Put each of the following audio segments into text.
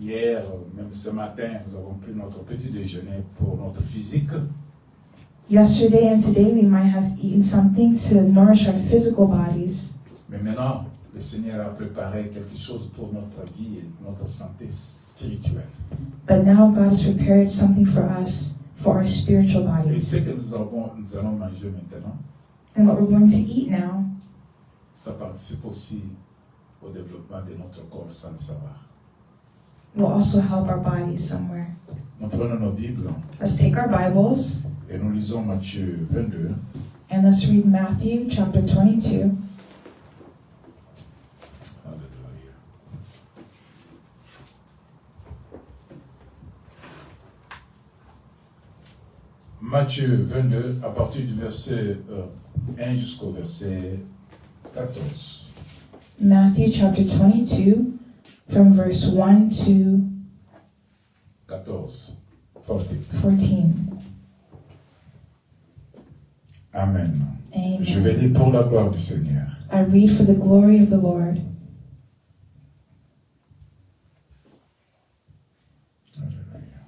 Hier, même ce matin, nous avons pris notre petit déjeuner pour notre physique. Yesterday and today we might have eaten something to nourish our physical bodies. Mais maintenant, le Seigneur a préparé quelque chose pour notre vie et notre santé spirituelle. But now God has prepared something for us, for our spiritual Et bodies. ce que nous allons manger maintenant, And what we're going to eat now, ça participe aussi au développement de notre corps sans le savoir. will also help our bodies somewhere. Nous prenons nos Bibles Let's take our Bibles et nous lisons Matthieu 22. and let's read Matthew chapter 22. Alléluia. Matthieu 22, à partir du verset 1 jusqu'au verset 14. Matthew chapter 22 from verse 1 to 14. 14. Amen. Amen. Je vais lire pour la gloire du Seigneur. I read for the glory of the Lord. Alléluia.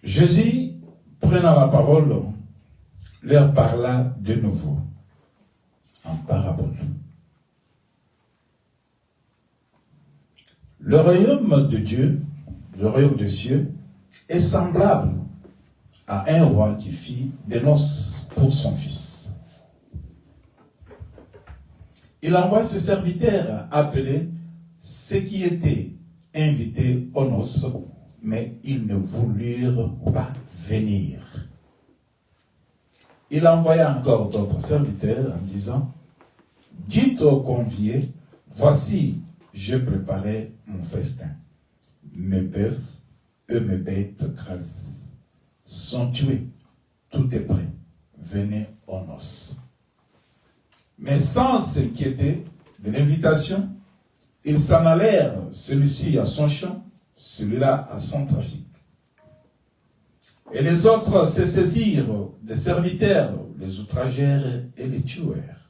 Jésus, prenant la parole, leur parla de nouveau en parabole. Le royaume de Dieu, le royaume des cieux, est semblable à un roi qui fit des noces pour son fils. Il envoie ses serviteurs appeler ceux qui étaient invités aux noces, mais ils ne voulurent pas venir. Il envoya encore d'autres serviteurs en disant, dites aux conviés, voici, je préparais mon festin. Mes bœufs et mes bêtes grasses sont tués. Tout est prêt. Venez aux noces. Mais sans s'inquiéter de l'invitation, ils s'en allèrent, celui-ci à son champ, celui-là à son trafic. Et les autres se saisirent des serviteurs, les outragèrent et les tuèrent.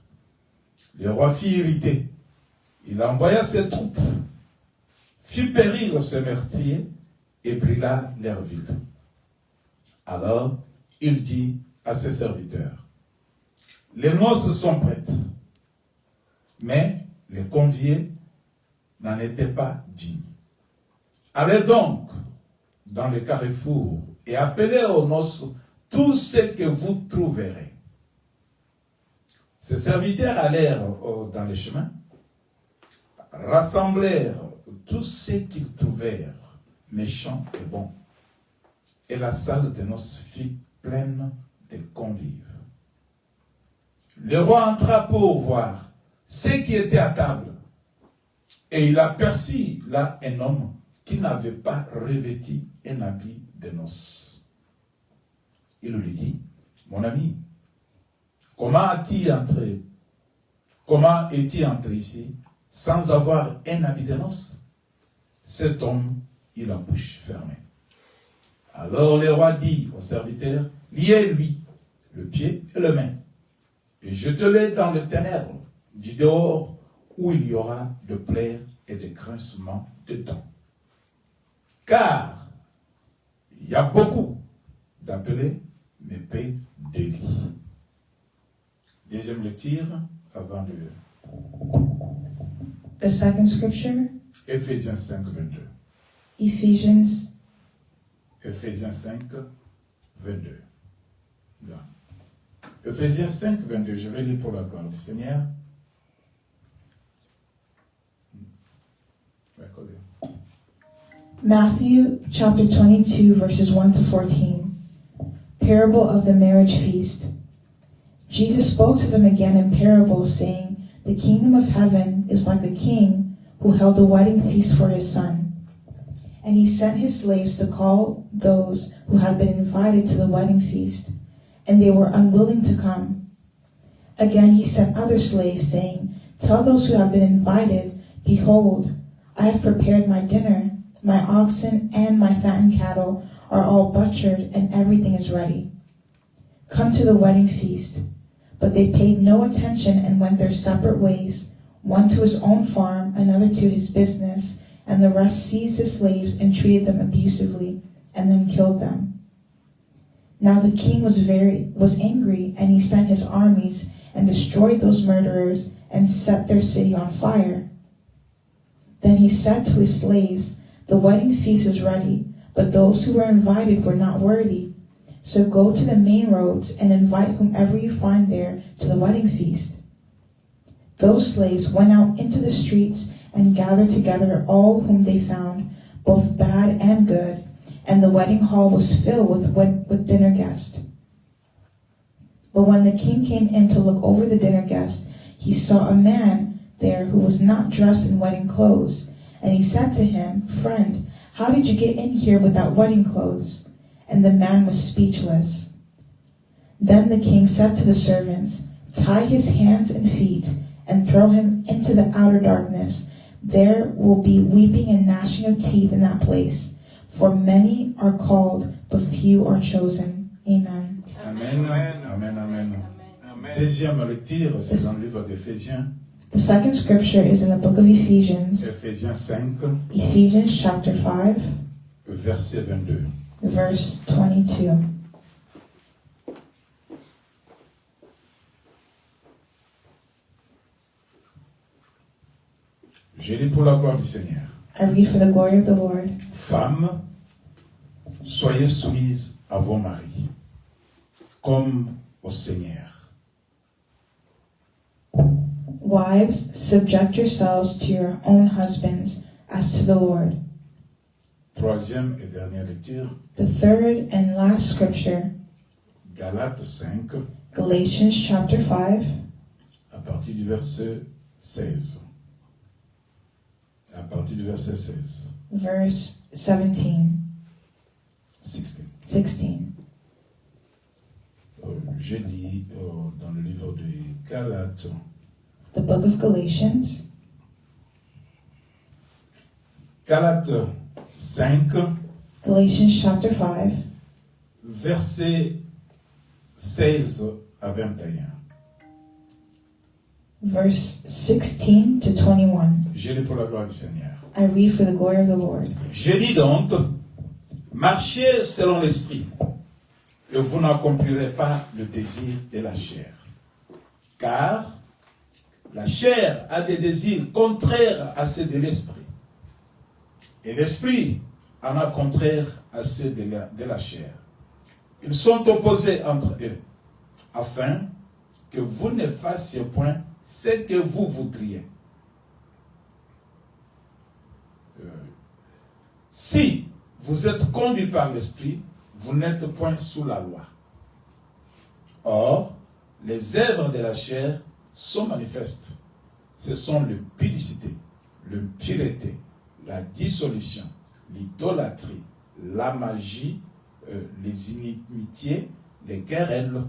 Le roi fit irriter. Il envoya ses troupes, fit périr ses meurtriers et brûla leur ville. Alors, il dit à ses serviteurs, les noces sont prêtes, mais les conviés n'en étaient pas dignes. Allez donc dans les carrefours et appelez aux noces tous ceux que vous trouverez. Ces serviteurs allèrent dans les chemins, rassemblèrent tous ceux qu'ils trouvèrent, méchants et bons. Et la salle de noces fut pleine de convives. Le roi entra pour voir ceux qui étaient à table. Et il aperçut là un homme qui n'avait pas revêtu un habit de noces. Il lui dit, mon ami, comment es-tu entré ici sans avoir un habit de noces? Cet homme eut la bouche fermée. Alors le roi dit au serviteur, liez-lui le pied et le main, et jetez-le dans le ténèbres du dehors, où il y aura de pleurs et de grincements de dents. Car il y a beaucoup d'appelés, mais peu de lits. Deuxième lecture, avant de... The second scripture, Éphésiens 5, 22. Ephesians Éphésiens 5, 22. Là. Éphésiens 5, 22. Je vais lire pour la gloire du Seigneur. Matthew chapter 22 verses 1 to 14. Parable of the marriage feast. Jesus spoke to them again in parables, saying, the kingdom of heaven is like a king who held a wedding feast for his son. And he sent his slaves to call those who had been invited to the wedding feast, and they were unwilling to come. Again he sent other slaves, saying, tell those who have been invited, behold, I have prepared my dinner, My oxen and my fattened cattle are all butchered, and everything is ready. Come to the wedding feast." But they paid no attention and went their separate ways, one to his own farm, another to his business, and the rest seized the slaves and treated them abusively, and then killed them. Now the king was angry, and he sent his armies and destroyed those murderers and set their city on fire. Then he said to his slaves, "The wedding feast is ready, but those who were invited were not worthy. So go to the main roads and invite whomever you find there to the wedding feast." Those slaves went out into the streets and gathered together all whom they found, both bad and good, and the wedding hall was filled with dinner guests. But when the king came in to look over the dinner guests, he saw a man there who was not dressed in wedding clothes. And he said to him, "Friend, how did you get in here without wedding clothes?" And the man was speechless. Then the king said to the servants, "Tie his hands and feet and throw him into the outer darkness. There will be weeping and gnashing of teeth in that place. For many are called, but few are chosen." Amen. Amen. Amen. Amen. Deuxième lecture, c'est dans le livre d'Éphésiens. The second scripture is in the book of Ephesians. Éphésiens 5, Ephesians chapter 5, verset 22. verse 22. Je lis pour la gloire du Seigneur. I read for the glory of the Lord. Femmes, soyez soumises à vos maris, comme au Seigneur. Wives, subject yourselves to your own husbands as to the Lord. Troisième et dernière lecture, The third and last scripture, Galates 5, Galatians chapter 5, à partir du verset 16. À partir du verset 16. verse 17, 16. 16. Je lis dans le livre de Galates, The book of Galatians, Galates 5, Galatians chapter 5, verset 16 à 21. verse 16 to 21. Je lis pour la gloire du Seigneur. I read for the glory of the Lord. Je dis donc, marchez selon l'esprit, et vous n'accomplirez pas le désir de la chair. Car la chair a des désirs contraires à ceux de l'esprit, et l'esprit en a contraire à ceux de la chair. Ils sont opposés entre eux, afin que vous ne fassiez point ce que vous voudriez. Si vous êtes conduit par l'esprit, vous n'êtes point sous la loi. Or, les œuvres de la chair sont manifestes. Ce sont l'impudicité, l'impureté, la dissolution, l'idolâtrie, la magie, les inimitiés, les querelles,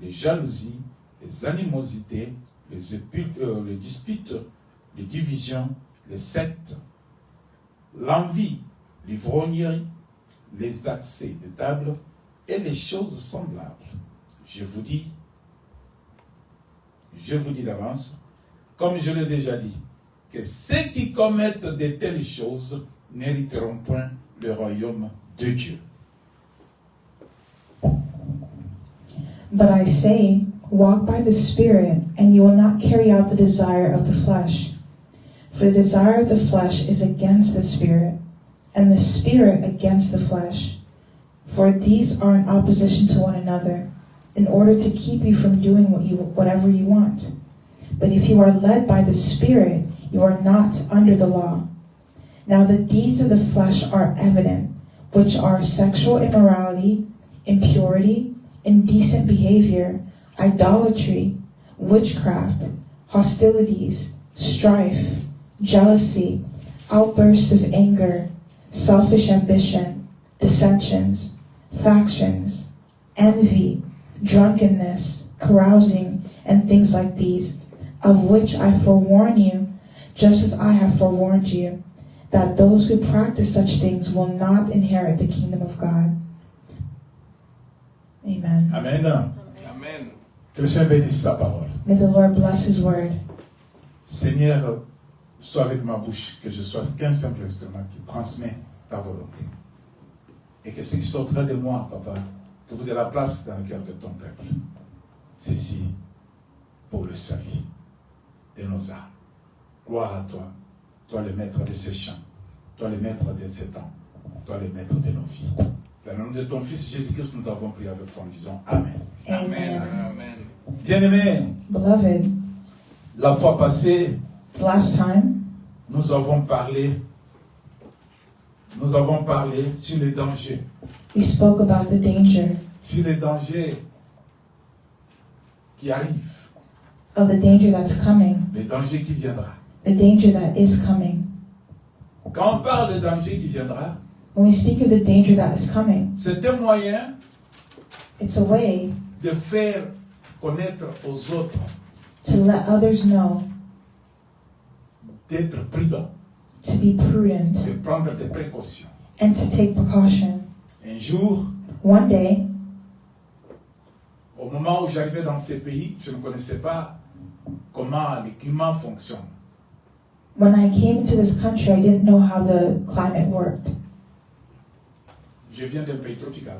les jalousies, les animosités, les disputes, les divisions, les sectes, l'envie, l'ivrognerie, les accès de table et les choses semblables. Je vous dis d'avance, comme je l'ai déjà dit, que ceux qui commettent de telles choses n'hériteront point le royaume de Dieu. But I say, walk by the Spirit, and you will not carry out the desire of the flesh. For the desire of the flesh is against the Spirit, and the Spirit against the flesh. For these are in opposition to one another, in order to keep you from doing whatever you want. But if you are led by the Spirit, you are not under the law. Now the deeds of the flesh are evident, which are sexual immorality, impurity, indecent behavior, idolatry, witchcraft, hostilities, strife, jealousy, outbursts of anger, selfish ambition, dissensions, factions, envy, drunkenness, carousing, and things like these, of which I forewarn you, just as I have forewarned you, that those who practice such things will not inherit the kingdom of God. Amen. Amen. Amen. Que le Seigneur bénisse sa parole. May the Lord bless His word. Seigneur, sois avec ma bouche, que je sois qu'un simple instrument qui transmet ta volonté. Et que ce qui sortira de moi, Papa, que vous de la place dans le cœur de ton peuple. Ceci pour le salut de nos âmes. Gloire à toi, toi le maître de ces chants, toi le maître de ces temps, toi le maître de nos vies. Dans le nom de ton Fils Jésus-Christ, nous avons prié avec foi, disons Amen. Amen. Amen. Amen. Bien-aimés, Beloved, la fois passée, the last time nous avons parlé sur les dangers. we spoke about the danger Sur les dangers qui arrivent, of the danger that's coming, les dangers qui viendront. the danger that is coming. Quand on parle de danger qui viendra, When we speak of the danger that is coming, c'est un moyen it's a way de faire connaître aux autres, to let others know, d'être prudent, to be prudent, de prendre des précautions. and to take precaution. Un jour, One day, au moment où j'arrivais dans ces pays, je ne connaissais pas comment le climat fonctionne. when I came to this country, I didn't know how the climate worked. Je viens d'un pays tropical.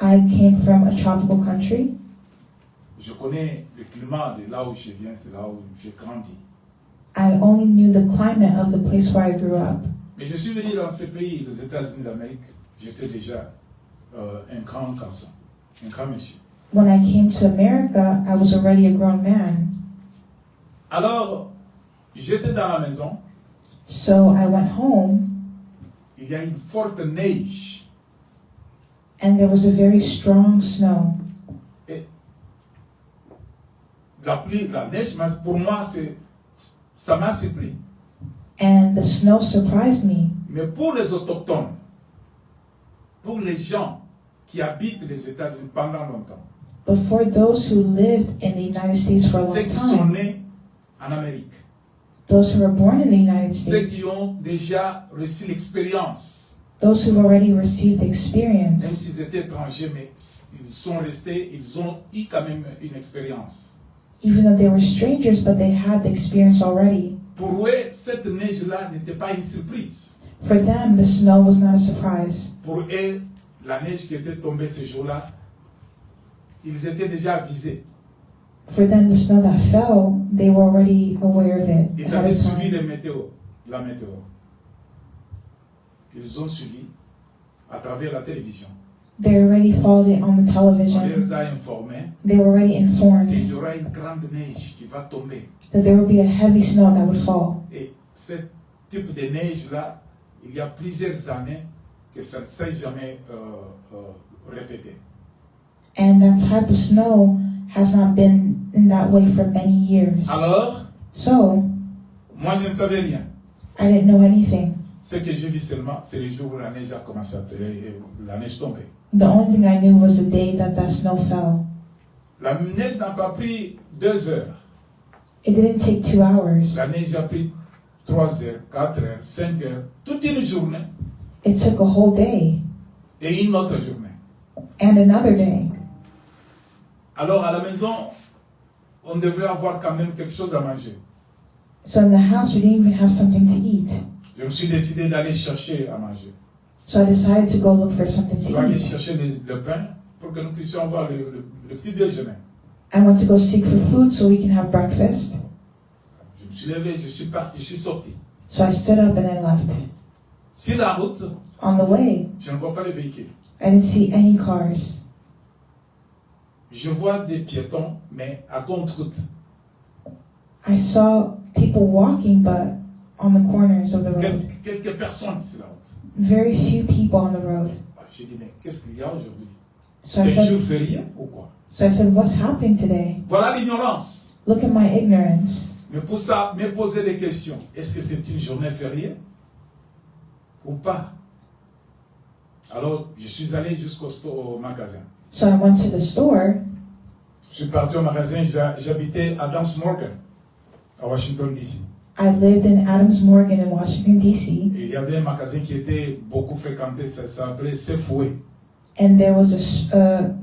I came from a tropical country. Je connais le climat de là où je viens, c'est là où j'ai grandi. I only knew the climate of the place where I grew up. Mais je suis venu dans ces pays, les États-Unis d'Amérique, j'étais déjà un grand garçon, un grand monsieur. When I came to America, I was already a grown man. Alors, j'étais dans la maison, So I went home, il y a une forte neige. and there was a very strong snow. Et la pluie, la neige, pour moi, ça m'a surpris. And the snow surprised me. Mais pour les autochtones, pour les gens qui habitent les États-Unis pendant longtemps, But for those who lived in the United States for a ceux long qui sont time, nés en Amérique, those who were born in the United ceux States, qui ont déjà reçu l'expérience, those who've already received the même experience, s'ils étaient étrangers, mais ils sont restés, ils ont eu quand même une expérience. even though they were strangers, but they had the experience already. Pour eux, cette neige-là n'était pas une surprise. For them, the snow was not a surprise. Pour eux, la neige qui était tombée ce jour-là, ils étaient déjà avisés. For them, the snow that fell, they were already aware of it Ils ahead avaient of suivi time. la météo. Ils ont suivi à travers la télévision. They already followed it on the On television. les a informés They were already qu'il informed y aura une grande neige qui va tomber. that there would be a heavy snow that would fall. Et ce type de neige-là, il y a plusieurs années que ça ne s'est jamais répété. And that type of snow has not been in that way for many years. Alors, So, moi je ne savais rien. I didn't know anything. Ce que j'ai vu seulement, c'est le jour où la neige a commencé à tomber, la neige tombée. The only thing I knew was the day that that snow fell. La neige n'a pas pris 2 heures. It didn't take 2 hours. La neige a pris 3 heures, 4 heures, 5 heures, toute une journée It took a whole day et une autre journée. and another day. Alors à la maison, on devrait avoir quand même quelque chose à manger. So in the house, we didn't even have something to eat. Je me suis décidé d'aller chercher à manger. So I decided to go look for something Je to vais aller eat. chercher le pain pour que nous puissions avoir le petit déjeuner. I went to go seek for food so we can have breakfast. Je me suis levé, je suis parti, je suis sorti. So I stood up and I left. Sur la route, On the way, je ne vois pas de véhicule. I didn't see any cars. Je vois des piétons, mais à contre-route. I saw people walking, but on the corners of the road. Quelques personnes sur la route. Very few people on the road. J'ai dit, mais qu'est-ce qu'il y a aujourd'hui? So I C'est un jour said, férié ou quoi? what's happening today? Voilà l'ignorance. Look at my ignorance. Mais pour ça, me poser des questions. Est-ce que c'est une journée fériée ou pas? Alors, je suis allé jusqu'au magasin. So I went to the store. Je suis parti au magasin, j'habitais à Adams Morgan, à Washington, D.C. I lived in Adams Morgan in Washington, D.C., Et il y avait un magasin qui était beaucoup fréquenté, ça s'appelait Safeway. and there was a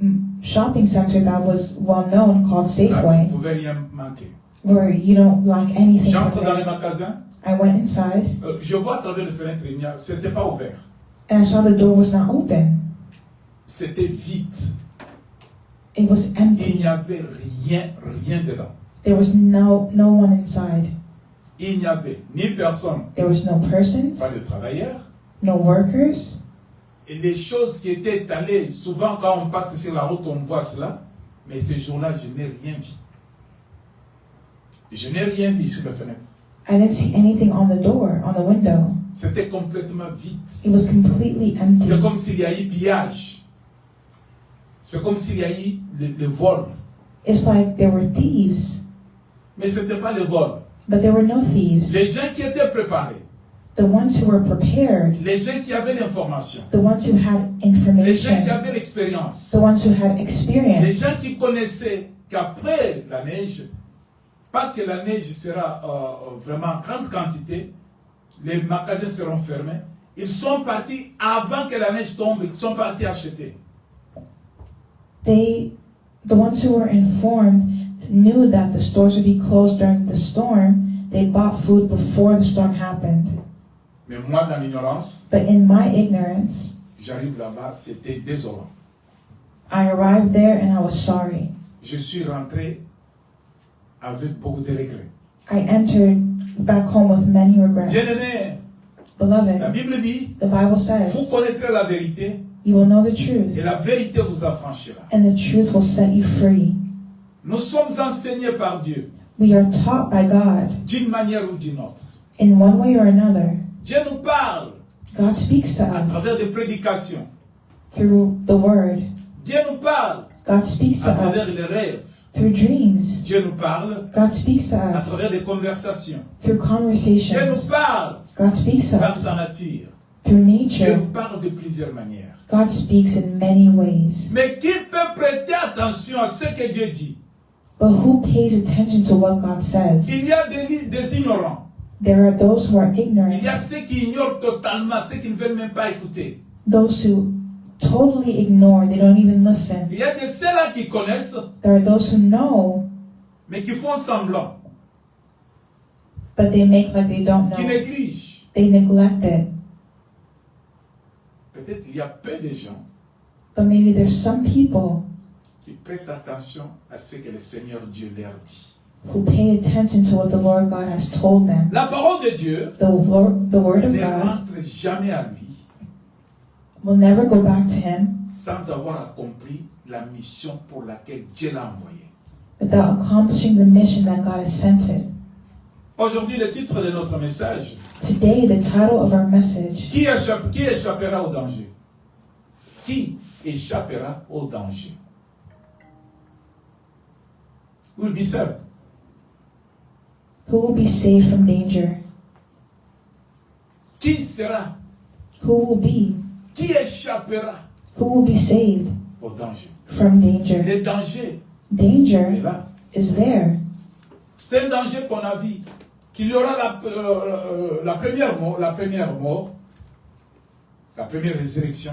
shopping center that was well known called Là, tu ne Safeway, pouvais rien manquer. where you don't lack anything. J'entre from dans le there. magasin, I went inside, je vois à travers les fenêtres, c'était pas ouvert. and I saw the door was not open. C'était vide. It was Il empty. n'y avait rien dedans. There was no one inside. Il n'y avait ni personne, There was no persons, pas de travailleurs. no workers. Et les choses qui étaient étalées, souvent quand on passe sur la route, on voit cela. Mais ce jour-là, je n'ai rien vu. Je n'ai rien vu sur la fenêtre. I didn't see anything on the door, on the window. C'était complètement vide. It was completely empty. C'est comme s'il y a eu pillage. C'est comme s'il y a eu le vol. It's like there were thieves, Mais ce n'était pas le vol. but there were no thieves. Les gens qui étaient préparés, The ones who were prepared, les gens qui avaient l'information, the ones who had les gens qui information, avaient l'expérience, the ones who had les experience, gens qui connaissaient qu'après la neige, parce que la neige sera vraiment en grande quantité, les magasins seront fermés. Ils sont partis avant que la neige tombe, ils sont partis acheter. the ones who were informed knew that the stores would be closed during the storm. They bought food before the storm happened. Mais moi, dans l'ignorance, But in my ignorance, j'arrive là-bas, c'était désolant. I arrived there and I was sorry. Je suis rentré avec beaucoup de regrets. I entered back home with many regrets. Bien-aimés, la Beloved, Bible dit, the Bible vous says, connaîtrez la vérité you will know the truth, et la vérité vous affranchira. and the truth will set you free. Nous sommes enseignés par Dieu We are taught by God d'une manière ou d'une autre. in one way or another. Dieu nous parle God speaks to à us travers des prédications. through the Word. Dieu nous parle God speaks to à travers us les rêves. through dreams. Dieu nous parle God speaks to à us travers des conversations. through Dieu nous conversations. parle God speaks to par sa us nature. through Dieu nature. nous parle de plusieurs manières. God speaks in many ways. Mais qui peut prêter attention à ce que Dieu dit? But who pays attention to what God says? Il y a des ignorants. There are those who are Il ignorant, y a ceux qui ignorent totalement, ceux qui ne veulent même pas écouter. those who totally ignore, they don't even listen. Il y a de ceux-là qui connaissent, There are those who know, mais qui font semblant, but they make like they don't qui know. négligent. They neglect it. Peut-être il y a peu de gens But maybe there's some people qui prêtent attention à ce que le Seigneur Dieu leur dit. who pay attention to what the Lord God has told them. La parole de Dieu The Word of ne God rentre jamais à lui will never go back to Him sans avoir accompli la mission pour laquelle Dieu l'a envoyé. without accomplishing the mission that God has sent it. Aujourd'hui, le titre de notre message, Today, the title of our message, qui échappera au danger? Qui échappera au danger? Who will be saved? Who will be saved from danger? Qui sera? Who will be? Qui échappera Who will be saved au danger? from danger? Le danger est Danger là. is there. C'est un danger qu'on a vu. Qu'il y aura la première mort, la première résurrection.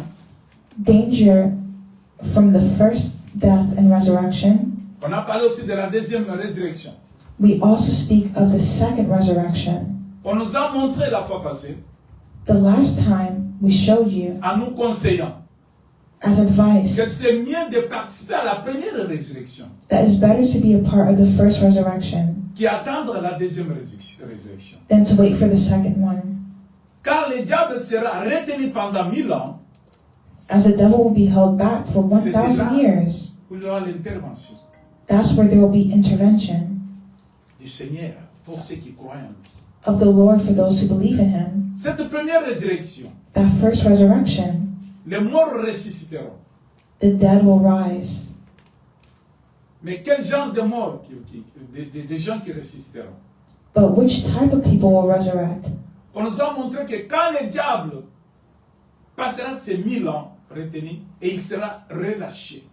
Danger from the first death and resurrection. On a parlé aussi de la deuxième résurrection. We also speak of the second resurrection. On nous a montré la fois passée, The last time we showed you en nous conseillant, as que advice c'est mieux de participer à la première résurrection that it's better to be a part of the first resurrection qu'attendre la deuxième résurrection. than to wait for the second one. Car le diable sera retenu pendant 1000 ans, As the devil will be held back for 1,000 years, où il y aura l'intervention that's where there will be intervention du Seigneur pour ceux qui croient en lui. of the Lord for those who believe in Him. Cette première résurrection, That first resurrection, les morts ressusciteront. the dead will rise. Mais quel genre de morts des gens qui ressusciteront? But which type of people will resurrect? On nous a montré que quand le diable passera ces 1000 ans retenus et il sera relâché,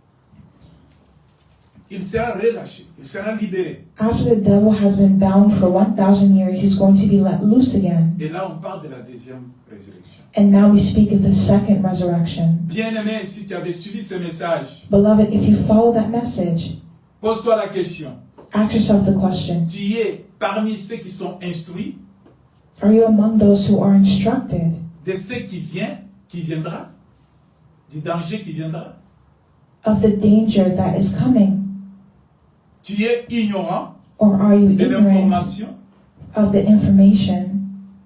il sera relâché, il sera libéré. After the devil has been bound for 1,000 years, he's going to be let loose again. Et là, on parle de la deuxième résurrection. And now we speak of the second resurrection. Bien-aimé, si tu avais suivi ce message, Beloved, if you follow that message, pose-toi la question. ask yourself the question, Tu es parmi ceux qui sont instruits, are you among those who are instructed de ceux qui viendra, du danger qui viendra? of the danger that is coming? Tu es ignorant Or are you de ignorant l'information? of the information?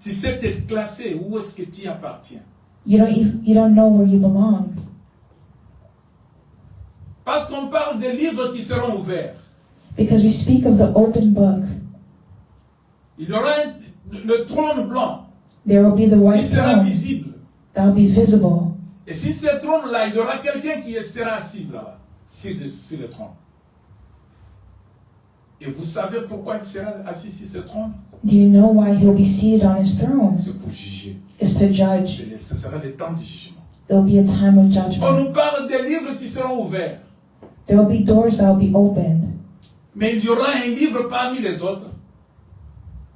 Tu sais peut-être classer où est-ce que tu appartiens. You don't know where you belong. Parce qu'on parle des livres qui seront ouverts. Because we speak of the open book. Il y aura le trône blanc There will be the qui white sera throne visible. that will be visible. Et si ce trône-là, il y aura quelqu'un qui sera assis là-bas, sur le trône. Et vous savez pourquoi il sera assis sur ce trône? Do you know why he'll be seated on his throne? C'est pour juger. It's to judge. Ce sera le temps du jugement. There will be a time of On judgment. nous parle des livres qui seront ouverts. There will be doors that will be opened. Mais il y aura un livre parmi les autres.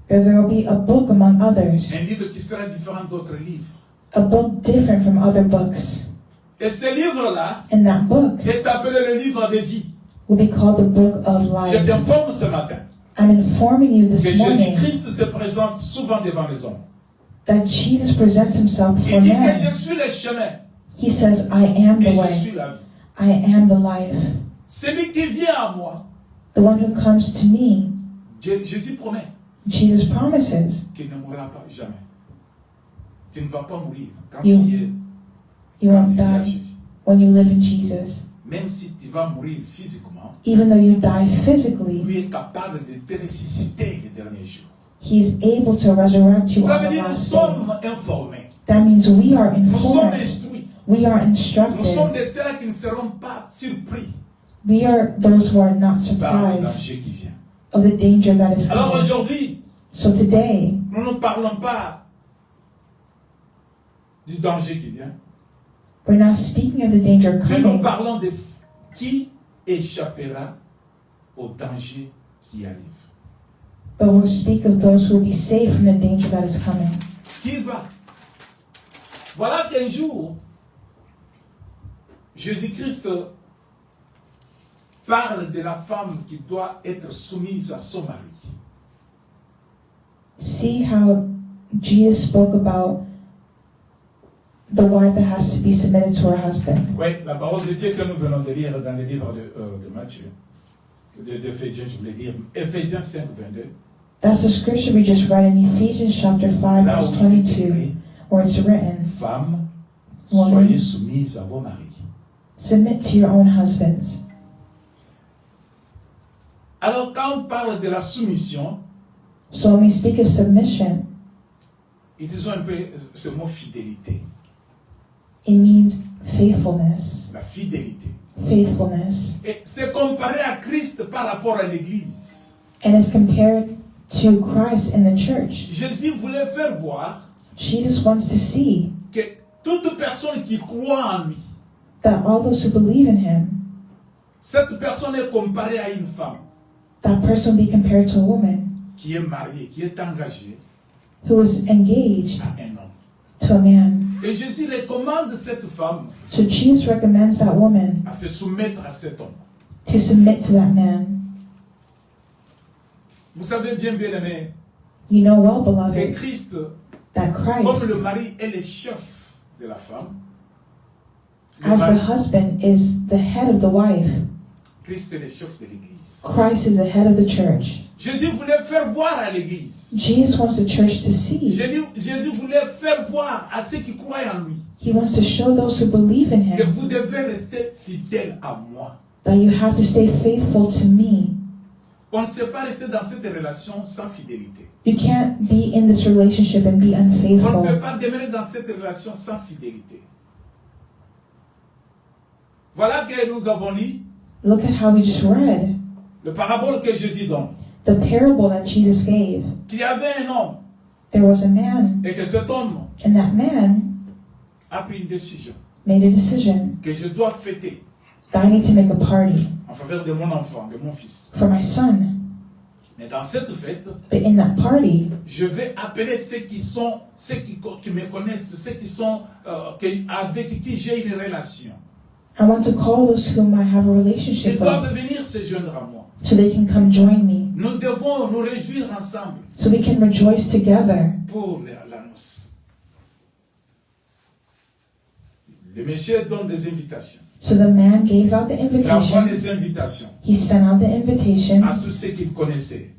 There will be a book among others. Un livre qui sera différent d'autres livres. A book different from other books. Et ce livre-là And that book est appelé le livre de vie. will be called the book of Je life. t'informe ce matin I'm informing you que this morning Jésus-Christ se présente souvent devant les hommes. that Jesus presents himself Il before dit que je men. suis le chemin He says, I am the et je way. suis la vie. I am the life. Celui qui vient à moi, The one who comes to me, Jésus promet Jesus promises, qu'il ne mourra pas jamais. Tu ne vas pas mourir quand You- tu es you quand won't tu es à die Jésus. when you live in Jesus. Même si tu vas mourir physiquement, Even though you die physically, lui est capable de te ressusciter le dernier jour. he is able to resurrect you Ça on veut the dire nous last day. sommes informés. That means we are Nous sommes informed. instruits. We are Nous sommes instructed. de ceux qui ne seront pas surpris We are those who are not par le surprised danger qui vient. of the danger that is Alors coming. aujourd'hui, So today, nous ne parlons pas du danger qui vient, we're not speaking of the danger mais nous coming, parlons de qui échappera au danger qui arrive. but we'll speak of those who will be saved from the danger that is coming. Qui va? Voilà qu'un jour, Jésus-Christ parle de la femme qui doit être soumise à son mari. See how Jesus spoke about the wife that has to be submitted to her husband. Oui, la parole de Dieu que nous venons de lire dans le livre de Matthieu, d'Éphésiens, je voulais dire, Éphésiens 5, 22. That's the scripture we just read in Ephesians chapter 5, Là verse où il est 22, écrit, where it's written, femmes, Woman. soyez soumises à vos maris. submit to your own husbands. Alors, quand on parle de la soumission, So when we speak of submission, utilisons un peu ce mot fidélité. it means faithfulness. La fidélité. Faithfulness. Et c'est comparé à Christ par rapport à l'Église. And is compared to Christ in the church. Jésus voulait faire voir Jesus wants to see que toute personne qui croit en lui, that all those who believe in him, cette personne est comparée à une femme that person be compared to a woman qui est mariée, qui est engagée who is engaged à un homme. to a man. Et Jésus recommande cette femme So Jesus recommends that woman à se soumettre à cet homme. to submit to that man. Vous savez bien, bien-aimé, You know well, que beloved, Christ, that comme Christ, le mari est le chef de la femme, le as the mari- husband, is the head of the wife. Christ est le chef de l'Église. Christ is the head of the church. Jésus voulait faire voir à l'Église. Jesus wants the church to see. Jésus voulait faire voir à ceux qui croient en lui He wants to show those who believe in que him vous devez rester fidèles à moi. that you have to stay faithful to me. On ne sait pas rester dans cette relation sans fidélité. You can't be in this relationship and be On ne peut unfaithful. pas demeurer dans cette relation sans fidélité. Voilà que nous avons lu Look at how we just read le parabole que Jésus donne. the parable that Jesus gave. Qu'il y avait un homme There was a man, et que cet homme and that man a pris une décision made a decision que je dois fêter that I need to make a party en faveur de mon enfant, de mon fils. for my son. Mais dans cette fête, But in that party, je vais appeler ceux qui me connaissent, ceux qui sont avec qui j'ai une relation. I want to call those whom I have a Ils relationship doivent with venir se joindre à moi. so they can come join me, Nous devons nous réjouir ensemble so we can rejoice together. pour la noce. Le monsieur donne des invitations. So the man gave out the Il envoie invitation. des invitations He sent out the à invitation tous ceux qu'il connaissait,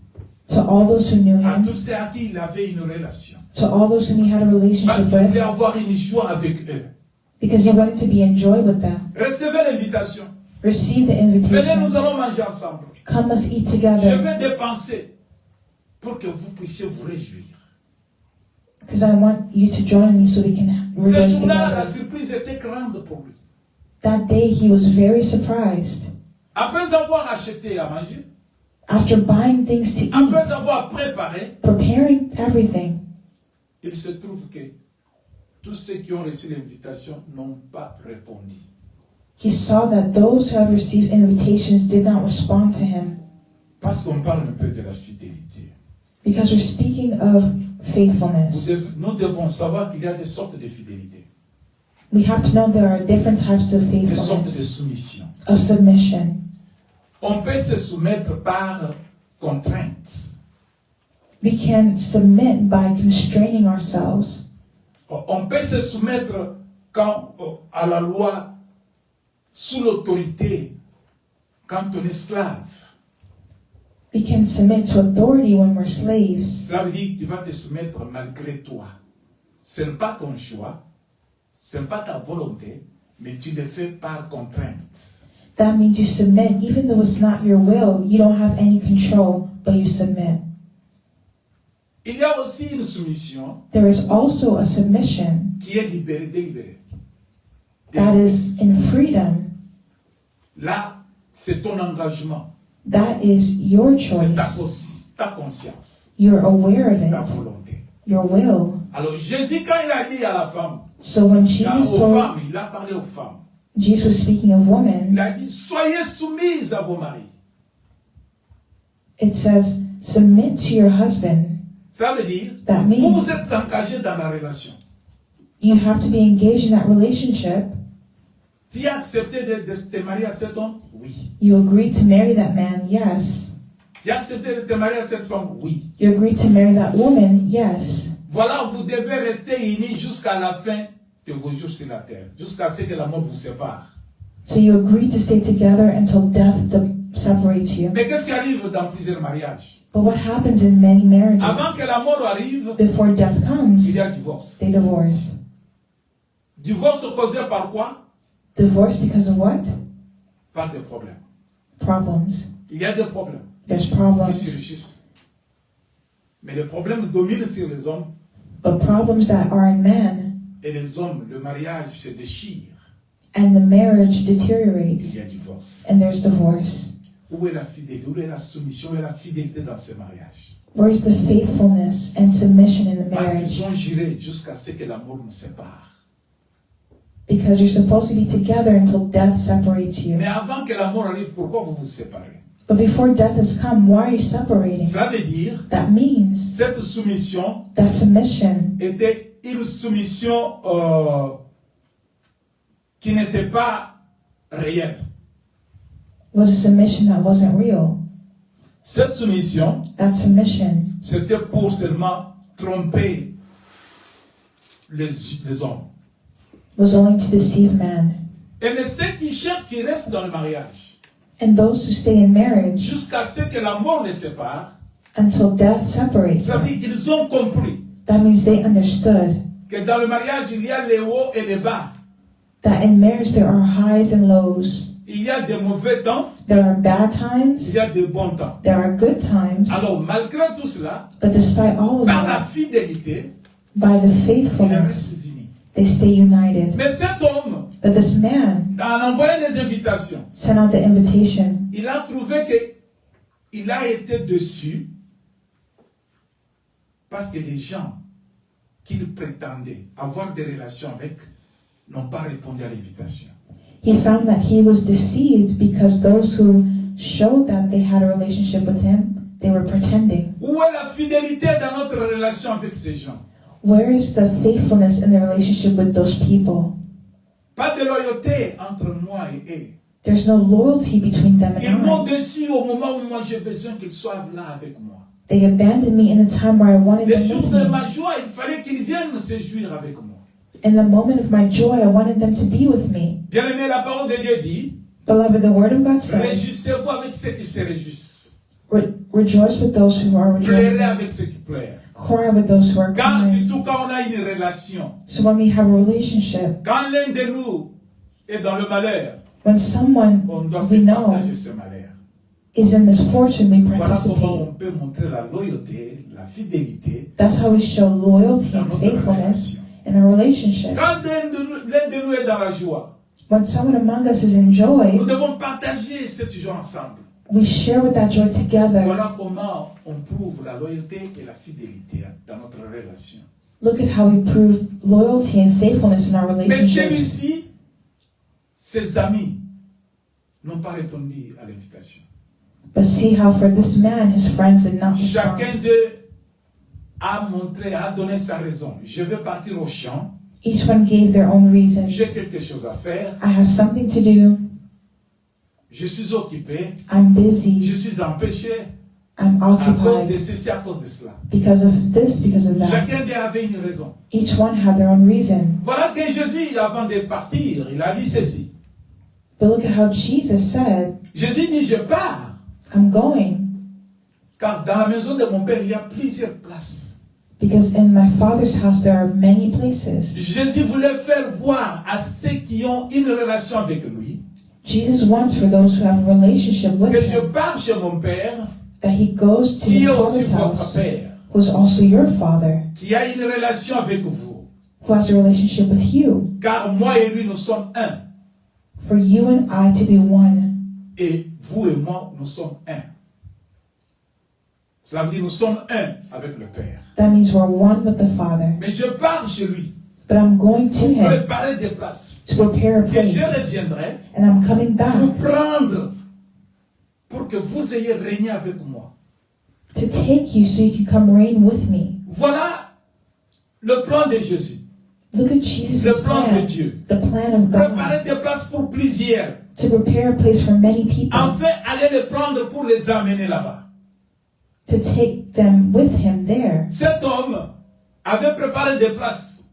to all those who knew à him, tous ceux à qui il avait une relation. to all those whom he had a Parce relationship qu'il voulait with, avoir une joie avec eux. because he wanted to be in joy with them. Recevez l'invitation. Receive the Venez, nous invitation. allons manger ensemble. Come, let's eat Je together, vais dépenser pour que vous puissiez vous réjouir. because I want you to join me so we can Ce rejoice jour-là, la together. surprise était grande pour lui. That day he was very surprised. Après avoir acheté à manger, After buying things to eat, après avoir préparé, preparing everything, il se trouve que tous ceux qui ont reçu l'invitation n'ont pas répondu. he saw that those who had received invitations did not respond to him. Parce qu'on parle un peu de la fidélité. Because we're speaking of faithfulness. Nous devons savoir qu'il y a des sortes de fidélité, We have to know there are different types of des sortes faithfulness, de soumission. of submission. On peut se soumettre par contrainte. We can submit by constraining ourselves. On peut se soumettre à la loi sous l'autorité quand on est esclave. We can submit to authority when we're slaves. Cela veut dire que tu vas te soumettre malgré toi. Ce n'est pas ton choix, ce n'est pas ta volonté, mais tu le fais par contrainte. That means you submit even though it's not your will. You don't have any control, but you submit. Il y a aussi une soumission There is also a submission qui est délibérée. that is in freedom. Là, c'est ton engagement, That is your c'est choice. ta conscience, You're aware of ta it, volonté. your will. Alors Jésus, quand il a dit à la femme, So when aux Jesus told, femmes, il a parlé aux femmes, Jesus was speaking of il women, a dit, soyez soumises à vos maris. it says, submit to your husband. Ça veut dire, That vous means êtes engagés dans la relation. you have to be engaged in that relationship. Tu as accepté de te marier à cet homme? Oui. You agreed to marry that man, yes. Tu as accepté de te marier à cette femme? Oui. You agreed to marry that woman, yes. Voilà, vous devez rester unis jusqu'à la fin de vos jours sur la terre, jusqu'à ce que la mort vous sépare. So you agreed to stay together until death separates you. Mais qu'est-ce qui arrive dans plusieurs mariages? But what happens in many marriages? Avant que la mort arrive, Before death comes, il y a divorce. they divorce. Divorce causé par quoi? Divorce because of what? Par des problèmes. Problems. Il y a des problèmes There's qui problems. surgissent. Mais les problèmes dominent sur les hommes. But problems that are in man, Et les hommes, le mariage se déchire. and the marriage Il deteriorates, y a divorce. and there's divorce. Où est la fidélité? Où est la soumission? Où est la fidélité dans ce mariage? Where's the faithfulness and submission in the Parce marriage? qu'ils ont juré jusqu'à ce que la mort nous sépare. Because you're supposed to be together until death separates you. Mais avant que la mort arrive, pourquoi vous vous séparez? But before death has come, why are you separating? Ça veut dire, That means cette soumission that submission était une soumission qui n'était pas réelle. was a submission that wasn't real. Cette soumission, That submission c'était pour seulement tromper les hommes. was only to deceive man. Et les ceux qui cherchent, qui restent dans le mariage, And those who stay in marriage jusqu'à ce que la mort les sépare, until death separates ça veut them. dire qu'ils ont compris That means they understood que dans le mariage, il y a les hauts et les bas. that in marriage there are highs and lows. Il y a des mauvais temps, There are bad il times, y a des bons temps. there are good times, Alors, malgré tout cela, but despite all of par la that, fidélité, by the ils faithfulness, restent unis. they stay united. Mais cet homme, But this man en envoyant les invitations, sent out the invitation. il a trouvé qu'il a été déçu parce que les gens qu'il prétendait avoir des relations avec n'ont pas répondu à l'invitation. He found that he was deceived because those who showed that they had a relationship with him, they were pretending. Où est la fidélité dans notre relation avec ces gens? Where is the faithfulness in the relationship with those people? Pas de loyauté entre moi et eux. There's no loyalty between them Ils m'ont and I. déçu au moment où moi j'ai besoin qu'ils soient là avec moi. They abandoned me in a time where I wanted Les them jours with de me. ma joie, il fallait qu'ils viennent se jouir avec moi. In the moment of my joy, I wanted them to be with me. Bien aimé, la parole de Dieu dit, Beloved, the word of God says, réjouissez-vous avec ceux qui se réjouissent. rejoice with those who are Pleurez rejoicing. avec ceux qui pleurent. Cry with those who are Quand, crying. surtout quand on a une relation, So when we have a relationship, quand l'un de nous est dans le malheur, when someone on doit se we know partager ce malheur. is in misfortune, we Voilà comment participate. on peut montrer la loyauté, la fidélité That's how we show loyalty dans and notre faithfulness relation. in a relationship. Quand l'un de nous est dans la joie, When someone among us is in nous joy, devons partager cette joie ensemble. we share with that joy together. Voilà comment on prouve la loyauté et la fidélité dans notre relation. Look at how we prove loyalty and faithfulness in our Mais relationships. celui-ci, ses amis n'ont pas répondu à l'invitation. But see how for this man, his friends did not Chacun respond. d'eux a montré, a donné sa raison. Je vais partir au champ, Each one gave their own reasons. j'ai quelque chose à faire, I have something to do. je suis occupé, I'm je busy. suis empêché I'm à cause de occupied ceci, à cause de cela. because of this, because of that. Chacun d'eux avait une raison. Each one had their own reason. Voilà que Jésus, avant de partir, il a dit ceci. But look at how Jesus said, Jésus dit, je pars, I'm going car dans la maison de mon Père, il y a plusieurs places. because in my Father's house there are many places. Jésus voulait faire voir à ceux qui ont une relation avec lui Jesus wants for those who have a relationship with que je him pars chez mon Père, that he goes to qui his est aussi Father's votre house, Père, who is also your Father, qui a une relation avec vous. who has a relationship with you. Car moi et lui, nous sommes un. For you and I to be one. Et vous et moi, nous sommes un. Cela veut dire nous sommes un avec le Père. That means we're one with the Father. Mais je pars chez lui But I'm going to pour him préparer des places. to prepare a Et place. je reviendrai And I'm coming vous back prendre pour que vous ayez régné avec moi. to take you so you can come reign with me. Voilà le plan de Jésus. Look at Jesus' Le plan de plan. Dieu. The plan of God. Préparer des places pour plusieurs. To prepare a place for many people. Enfin, aller les prendre pour les amener là-bas. To take them with him there. Cet homme avait préparé des places.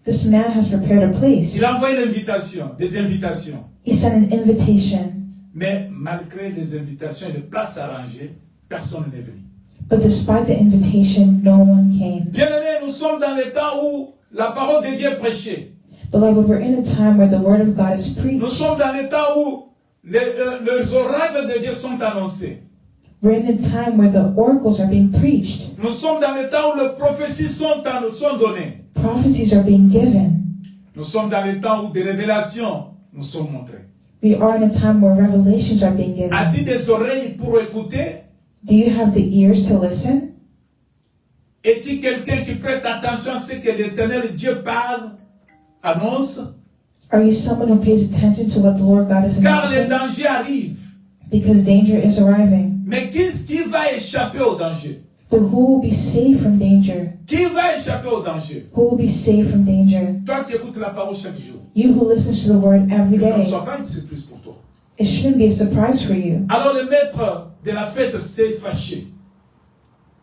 This man has prepared a place. Il a envoyé l'invitation, des invitations. He sent an invitation. Mais malgré les invitations et les places arrangées, personne n'est venu. But despite the invitation, no one came. Bien-aimés, nous sommes dans le temps où la parole de Dieu est prêchée. Beloved, we're in a time where the word of God is Nous preached. sommes dans le temps où les oracles de Dieu sont annoncés. We're in a time where the oracles are being preached. Nous sommes dans le temps où les prophéties sont données. Prophecies are being given. Nous sommes dans le temps où des révélations nous sont montrées. We are in a time where revelations are being given. As-tu des oreilles pour écouter? Do you have the ears to listen? Es-tu quelqu'un qui prête attention à ce que l'Éternel Dieu parle, annonce? Are you someone who pays attention to what the Lord God is Car le announcing? danger arrive. Because danger is arriving. Mais qui va échapper au danger? But who will be saved from danger? Qui va échapper au danger? Who will be saved from danger? Toi qui écoutes la parole chaque jour. You who listens to the word every Que ça ne day. soit pas une surprise pour toi. It shouldn't be a surprise for you. Alors le maître de la fête s'est fâché.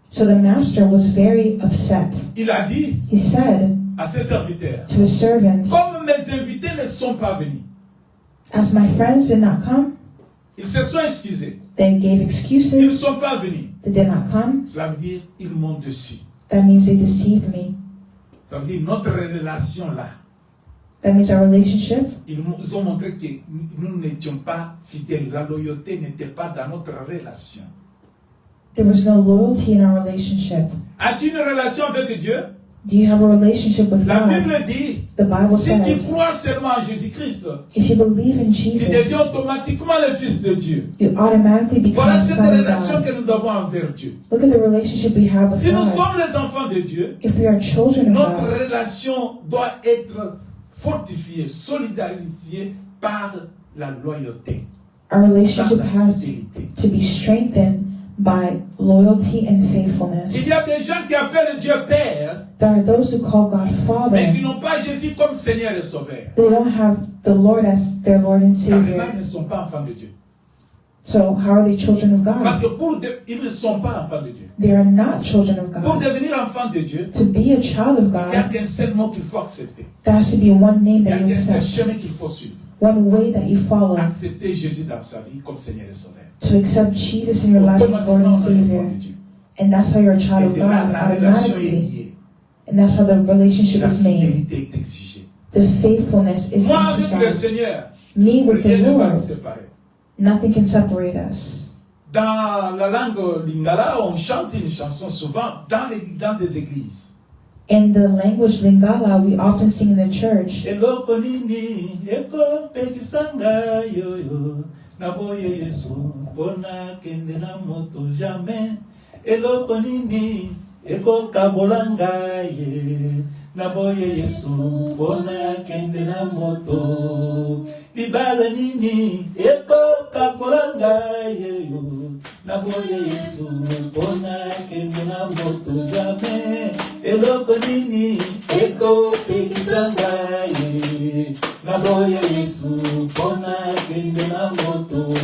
So the master was very upset. Il a dit He said à ses serviteurs, to his servants, comme mes invités ne sont pas venus, as my friends did not come, ils se sont excusés. they gave Ils ne excuses. sont pas venus. They did not come. Cela veut dire ils m'ont déçu. That means they deceived me. Ça veut dire notre relation là. That means our relationship, Ils nous ont montré que nous n'étions pas fidèles. La loyauté n'était pas dans notre relation. there was no loyalty in our relationship. As-tu une relation avec Dieu? Do you have a relationship with La God? Bible dit, The Bible si tu says, crois seulement en Jésus-Christ, if you believe in tu Jesus, deviens automatiquement le Fils de Dieu. you automatically become Voilà a cette son of relation God. que nous avons envers Dieu. Look at the relationship we have with Si nous God. sommes les enfants de Dieu, If we are children of notre God, relation doit être fortifiée, solidarisée par la loyauté, Our par relationship la has fidélité. to be strengthened by loyalty and Il faithfulness. y a des gens qui appellent Dieu Père, There are those who call God mais qui Father. n'ont pas Jésus comme Seigneur et Sauveur. They don't have the Lord as their Lord and Carrément, Savior. ils ne sont pas enfants de Dieu. So how are they children of Parce God? que ils ne sont pas enfants de Dieu. They are not children of Pour God. devenir enfant de Dieu, To be a child of il n'y a God, qu'un seul mot qu'il faut accepter. there has to be one name Il n'y a that you qu'un seul accept, chemin qu'il faut suivre. one way that you follow, Accepter Jésus dans sa vie comme Seigneur et Sauveur. to accept Jesus in your life as Lord Automatiquement, and on est enfant Savior. de Dieu. And that's how you're a Et child of de là, God la relation est automatically. liée. And that's how the relationship La is made. fidélité est exigée. The faithfulness is Moi, avec le exercised. Seigneur, Me with the rien ne va nous Lord, séparer. nothing can separate us. Dans la langue lingala, on chante une chanson souvent dans des églises. In the language Lingala, we often sing in the church. Eloko nini ekopekisanga yoyo naboye Yesu mpona kende na moto jamais. Eloko nini ekokabolanga ye naboye Yesu mpona kende na moto. Libala nini ekokabolanga yeyo naboye Yesu mpona kende na moto jamais. Eloko nini ekopekisanga ye naboye Yesu mpona kende na moto.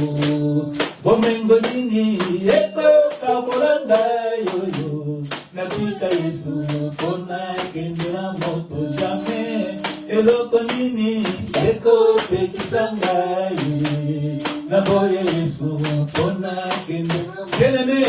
Bomengo nini ekokabolanga yoyo natika Yesu mpona kende na moto jamais. Eloko nini ekopekisanga ye naboye Yesu mpona kende. Bien-aimé,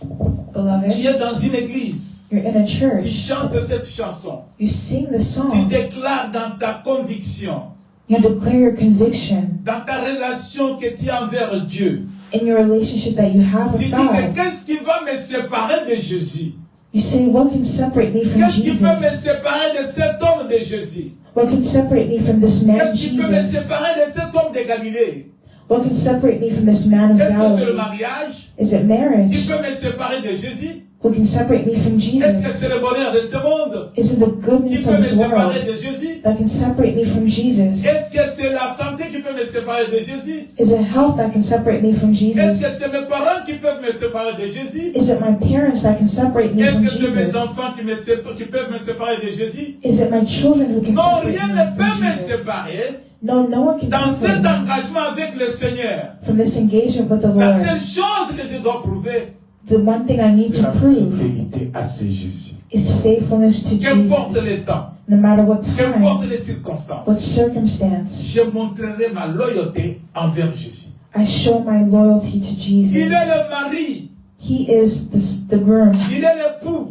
tu Beloved, es dans une église. you're in a Tu church. chantes cette chanson. You sing the Tu song. déclares dans ta conviction, You declare your conviction dans ta relation que tu as envers Dieu. in your relationship that you have Tu with dis que God. qu'est-ce qui va me séparer de Jésus? You say, what can separate me from Qu'est-ce qui peut me Jesus? séparer de cet homme de Jésus? What can separate me from this man Qu'est-ce qui peut me Jesus? séparer de cet homme de Galilée? What can separate me from this man of Est-ce que c'est le Galilee? mariage Is it qui marriage? peut me séparer de Jésus? Who can separate me from Est-ce que Jesus? c'est le bonheur de ce monde Is it the qui goodness peut of me this séparer world de Jésus? that can separate me from Jesus? Est-ce que c'est la santé qui peut me séparer de Jésus? Is it health that can separate me from Est-ce que Jesus? c'est mes parents qui peuvent me séparer de Jésus? Is it my parents that can separate me Est-ce from que c'est mes Jesus? enfants qui peuvent me séparer de Jésus? Is it my children who can Non, separate rien me ne peut from me Jesus? séparer No, no one can dans cet separate me engagement avec le Seigneur. from this engagement with the La Lord. seule chose que je dois prouver, The one thing I need c'est to la prove fidélité à ce Jésus. is faithfulness to Qu'importe Jesus. les temps, No matter what qu'importe time, les circonstances, what circumstance, je montrerai ma loyauté envers Jésus. I show my loyalty to Il Jesus. est le mari, He is the groom. il est l'époux,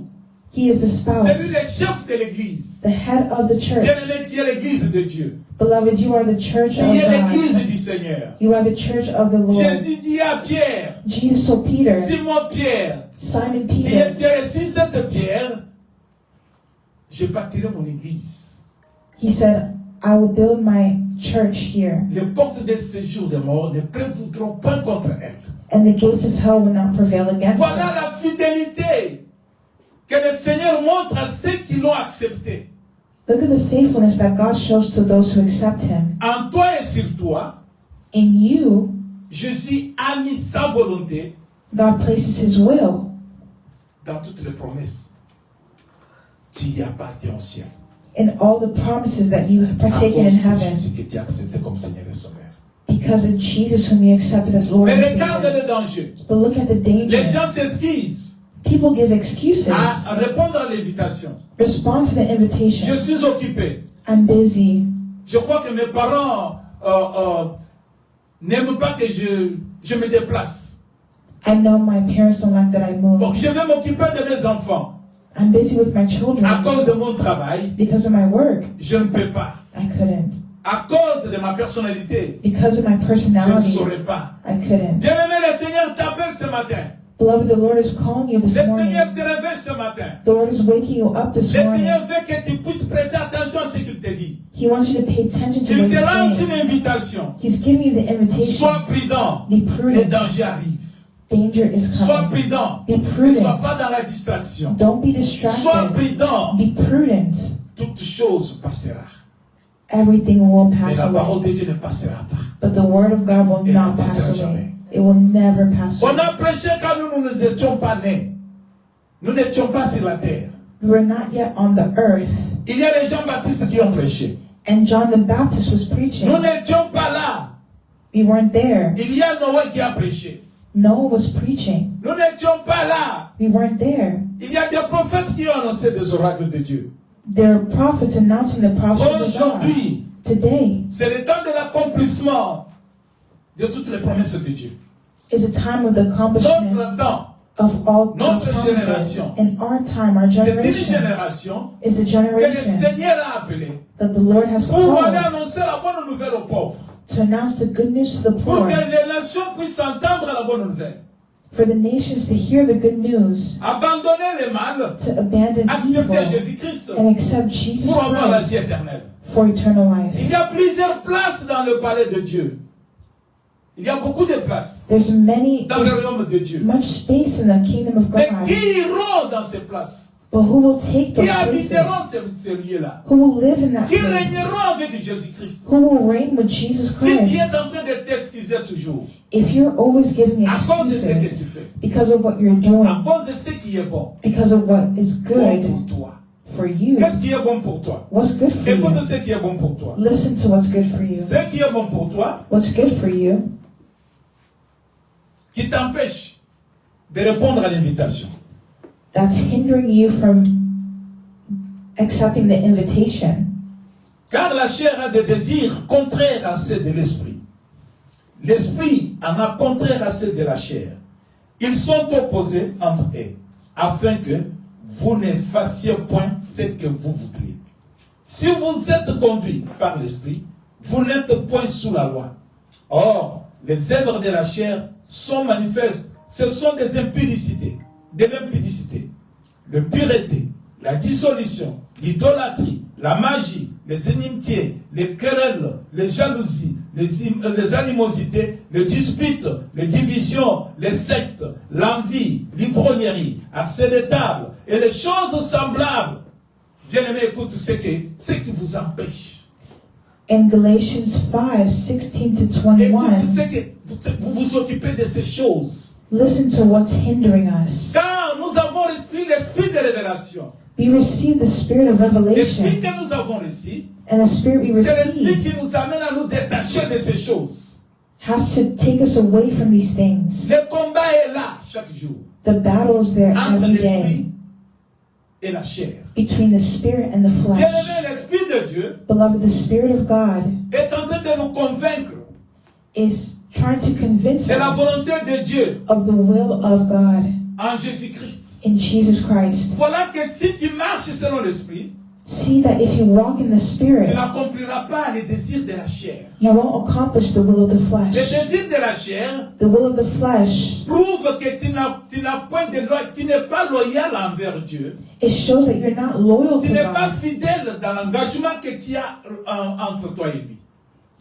He is the c'est lui le spouse, chef de l'église. the head of the church. Bien-aimé, tu es l'église de Dieu. Beloved, you are the church Tu of es l'église God. du Seigneur. You are the church of the Lord. Jésus dit à Pierre, Jesus told Peter, Simon Pierre, Simon si Peter, tu es ici cette pierre, je bâtirai mon église. he said, I will build my church here, Les portes de séjour de mort ne prévaudront pas contre elle. and the gates of hell will not prevail against Voilà it. la fidélité que le Seigneur montre à ceux qui l'ont accepté. Look at the faithfulness that God shows to those who accept Him. En toi et sur toi, In you, Jésus a mis sa volonté God places His will dans toutes les promesses. Tu y appartiens au ciel. in all the promises that you have À partaken cause in de heaven Jésus que tu as accepté comme Seigneur et Sauveur. because of Jesus whom you accepted as Lord Mais and regarde Savior. le danger. But look at the Les danger. gens s'excusent People give excuses. à répondre à l'invitation. Respond to the Je invitation. suis occupé. I'm busy. Je crois que mes parents n'aiment pas que je me déplace. I know my parents don't like that I Bon, move. je vais m'occuper de mes enfants. I'm busy with my À children cause de mon travail, because of my work. je ne peux pas. I couldn't. À cause de ma personnalité, Because of my je ne personality, saurais pas. I couldn't. Bien-aimé, le Seigneur t'appelle ce matin. Beloved, the Lord is calling you Le this morning. Seigneur te réveille ce matin. The Lord is waking you up this Le morning. Seigneur veut que tu puisses prêter attention à ce qu'il te dit. He wants you to pay attention to what Il te lance He's une saying. invitation. He's giving you the invitation. Sois prudent. Be Les prudent. dangers arrivent. Danger is Sois coming. prudent. Be Ne sois prudent. pas dans la distraction. Don't be Sois distracted. prudent. Be prudent. Toute chose passera. everything will Mais pass la parole away. de Dieu ne passera pas. But the word of God will Et not ne pass passera away. jamais. It will never pass On away. a prêché quand nous n'étions pas nés. Nous n'étions pas sur la terre. We were not yet on the earth. Il y a les Jean-Baptiste qui ont prêché. And John the Baptist was preaching. Nous n'étions pas là. We weren't there. Il y a Noé qui a prêché. Noah was preaching. Nous n'étions pas là. We weren't there. Il y a des prophètes qui ont annoncé des oracles de Dieu. There are prophets announcing the prophecies of God. Aujourd'hui, Today c'est le temps de l'accomplissement de toutes les promesses de Dieu. is a time of the accomplishment Notre temps, of all God's notre promises. génération. In our time, our c'est une generation génération is the que le generation Seigneur a appelée that the Lord has pour aller called annoncer la bonne nouvelle aux pauvres. to announce the good news to the Pour poor, que les nations puissent entendre la bonne nouvelle. for the nations to hear the good news, Abandonner le mal, to abandon accepter evil, Jésus-Christ and accept Jesus pour avoir la vie Christ éternelle. for eternal life. Il y a plusieurs places dans le palais de Dieu. Il y a beaucoup de places There's dans le there's royaume de Dieu. much space in the kingdom of Mais God, qui iront dans ces places? but who will take those Qui places? habiteront ces lieux-là? Who will live in that Qui place? régneront avec Jésus-Christ? Who will reign with Jesus Si tu es Christ? en train de t'excuser toujours, If you're always giving à cause de ce que tu excuses fais, because of what you're à doing, cause de ce qui est bon, because of what is bon good pour toi. for you, Qu'est-ce qui est bon pour toi? what's good for Écoute you? ce qui est bon pour toi. Listen to what's good for you. Ce qui est bon pour toi, What's good for you qui t'empêche de répondre à l'invitation. that's hindering you from accepting the invitation. Car la chair a des désirs contraires à ceux de l'esprit. L'esprit en a contraire à ceux de la chair. Ils sont opposés entre eux, afin que vous ne fassiez point ce que vous voudriez. Si vous êtes conduit par l'esprit, vous n'êtes point sous la loi. Or, les œuvres de la chair sont manifestes. Ce sont des impudicités, l'impureté, la dissolution, l'idolâtrie, la magie, les inimitiés, les querelles, les jalousies, les animosités, les disputes, les divisions, les sectes, l'envie, l'ivrognerie, accès des tables et les choses semblables. Bien-aimé, écoute ce qui vous empêche. In Galatians 5, 16 to Écoute 21, ce que vous vous occupez de ces choses. listen to what's hindering us. Car nous avons l'esprit de révélation. We receive the spirit of L'esprit revelation, que nous avons ici, and the spirit we c'est l'esprit receive qui nous amène à nous détacher de ces choses. has to take us away from these things. Le combat est là chaque jour The battle is there entre every l'esprit day et la chair. between the spirit and the flesh. Bien-aimé, l'esprit de Dieu Beloved, the spirit of God est en train de nous convaincre is trying to convince de la us volonté de Dieu of the will of God en Jésus-Christ. in Jesus Christ. Voilà que si tu marches selon l'esprit, See that if you walk in the tu spirit, n'accompliras pas les désirs de la chair. you won't accomplish the will of the Les flesh. désirs de la chair The will of the flesh, prouvent que tu n'as point de loi, tu n'es pas loyal envers Dieu. it shows that you're not loyal Tu to n'es pas God fidèle dans l'engagement que tu as entre toi et lui.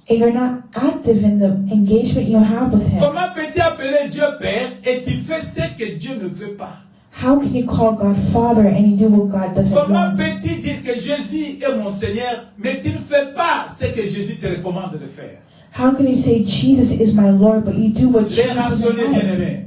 and you're not active in the engagement you have with Him. Comment peux-tu appeler Dieu Père et tu fais ce que Dieu ne veut pas? How can you call God Father and you do what God doesn't Comment want? peux-tu dire que Jésus est mon Seigneur, mais tu ne fais pas ce que Jésus te recommande de faire? How can you say Jesus is my Lord, but you do what Les Jesus rationner, is? bien-aimés.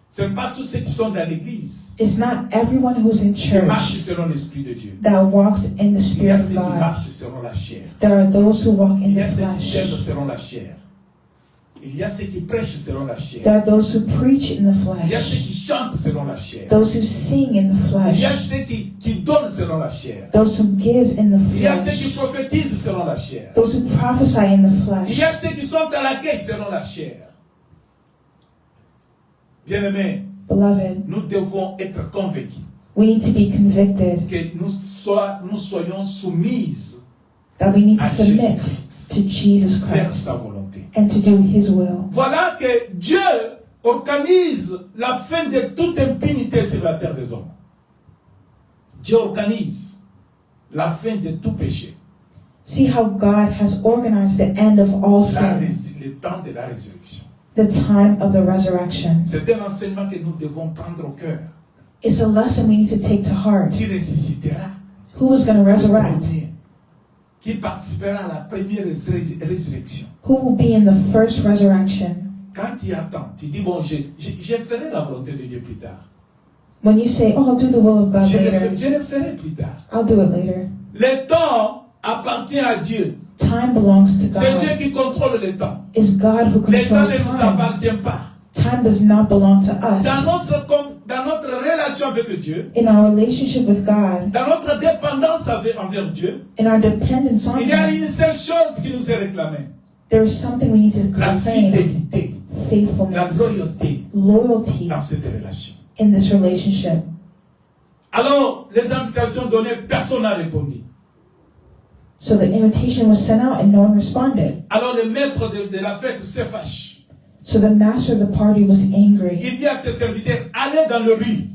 Ce n'est pas tous ceux qui sont dans l'église It's not everyone who's in qui marchent church selon l'Esprit de Dieu. that walks in the Il y a Spirit ceux of qui God. marchent selon la chair. There are those who walk in Il y the a ceux qui flesh. s'aiment selon la chair. Il y a ceux qui prêchent selon la chair. There are those who preach in the Il y a ceux flesh. qui chantent selon la chair. Those who sing in the Il y a flesh. ceux qui donnent selon la chair. Those who give in the Il y a ceux qui flesh. prophétisent selon la chair. Those who prophesy in the Il y a flesh. ceux qui sont à l'accueil selon la chair. Bien-aimés, Beloved, nous devons être convaincus we need to be convicted que nous soyons soumises that we need to à submit Jésus-Christ, to Jesus faire Christ sa volonté. and to do His will. Voilà que Dieu organise la fin de toute impunité sur la terre des hommes. Dieu organise la fin de tout péché. See how God has organized the end of all sin, Le temps de la résurrection. the time of the resurrection. C'est un enseignement que nous devons prendre au cœur. It's a lesson we need to take to heart. Qui ressuscitera Who is going to le resurrect? premier qui participera à la première résurrection. Who will be in the first resurrection? Quand tu attends, tu dis, bon, je ferai la volonté de Dieu plus tard. When you say, oh, I'll do the will of God Je later. le ferai plus tard. I'll do it later. Le temps appartient à Dieu. Time belongs to C'est Dieu God. qui contrôle le temps. It's God who Le temps controls ne nous time. appartient pas. Time does not belong to Dans us. notre relation avec Dieu, In our relationship with God, dans notre dépendance envers Dieu, in our dependence on il y a Him, une seule chose qui nous est réclamée. there is something we need to La proclaim: fidélité, la faithfulness, loyauté loyalty dans cette relation. in this relationship. Alors, les invitations données, personne n'a répondu. So the invitation was sent out and no one responded. Alors, le maître de la fête se fâche. So the master of the party was angry. Il dit à ses serviteurs, allez dans le rue.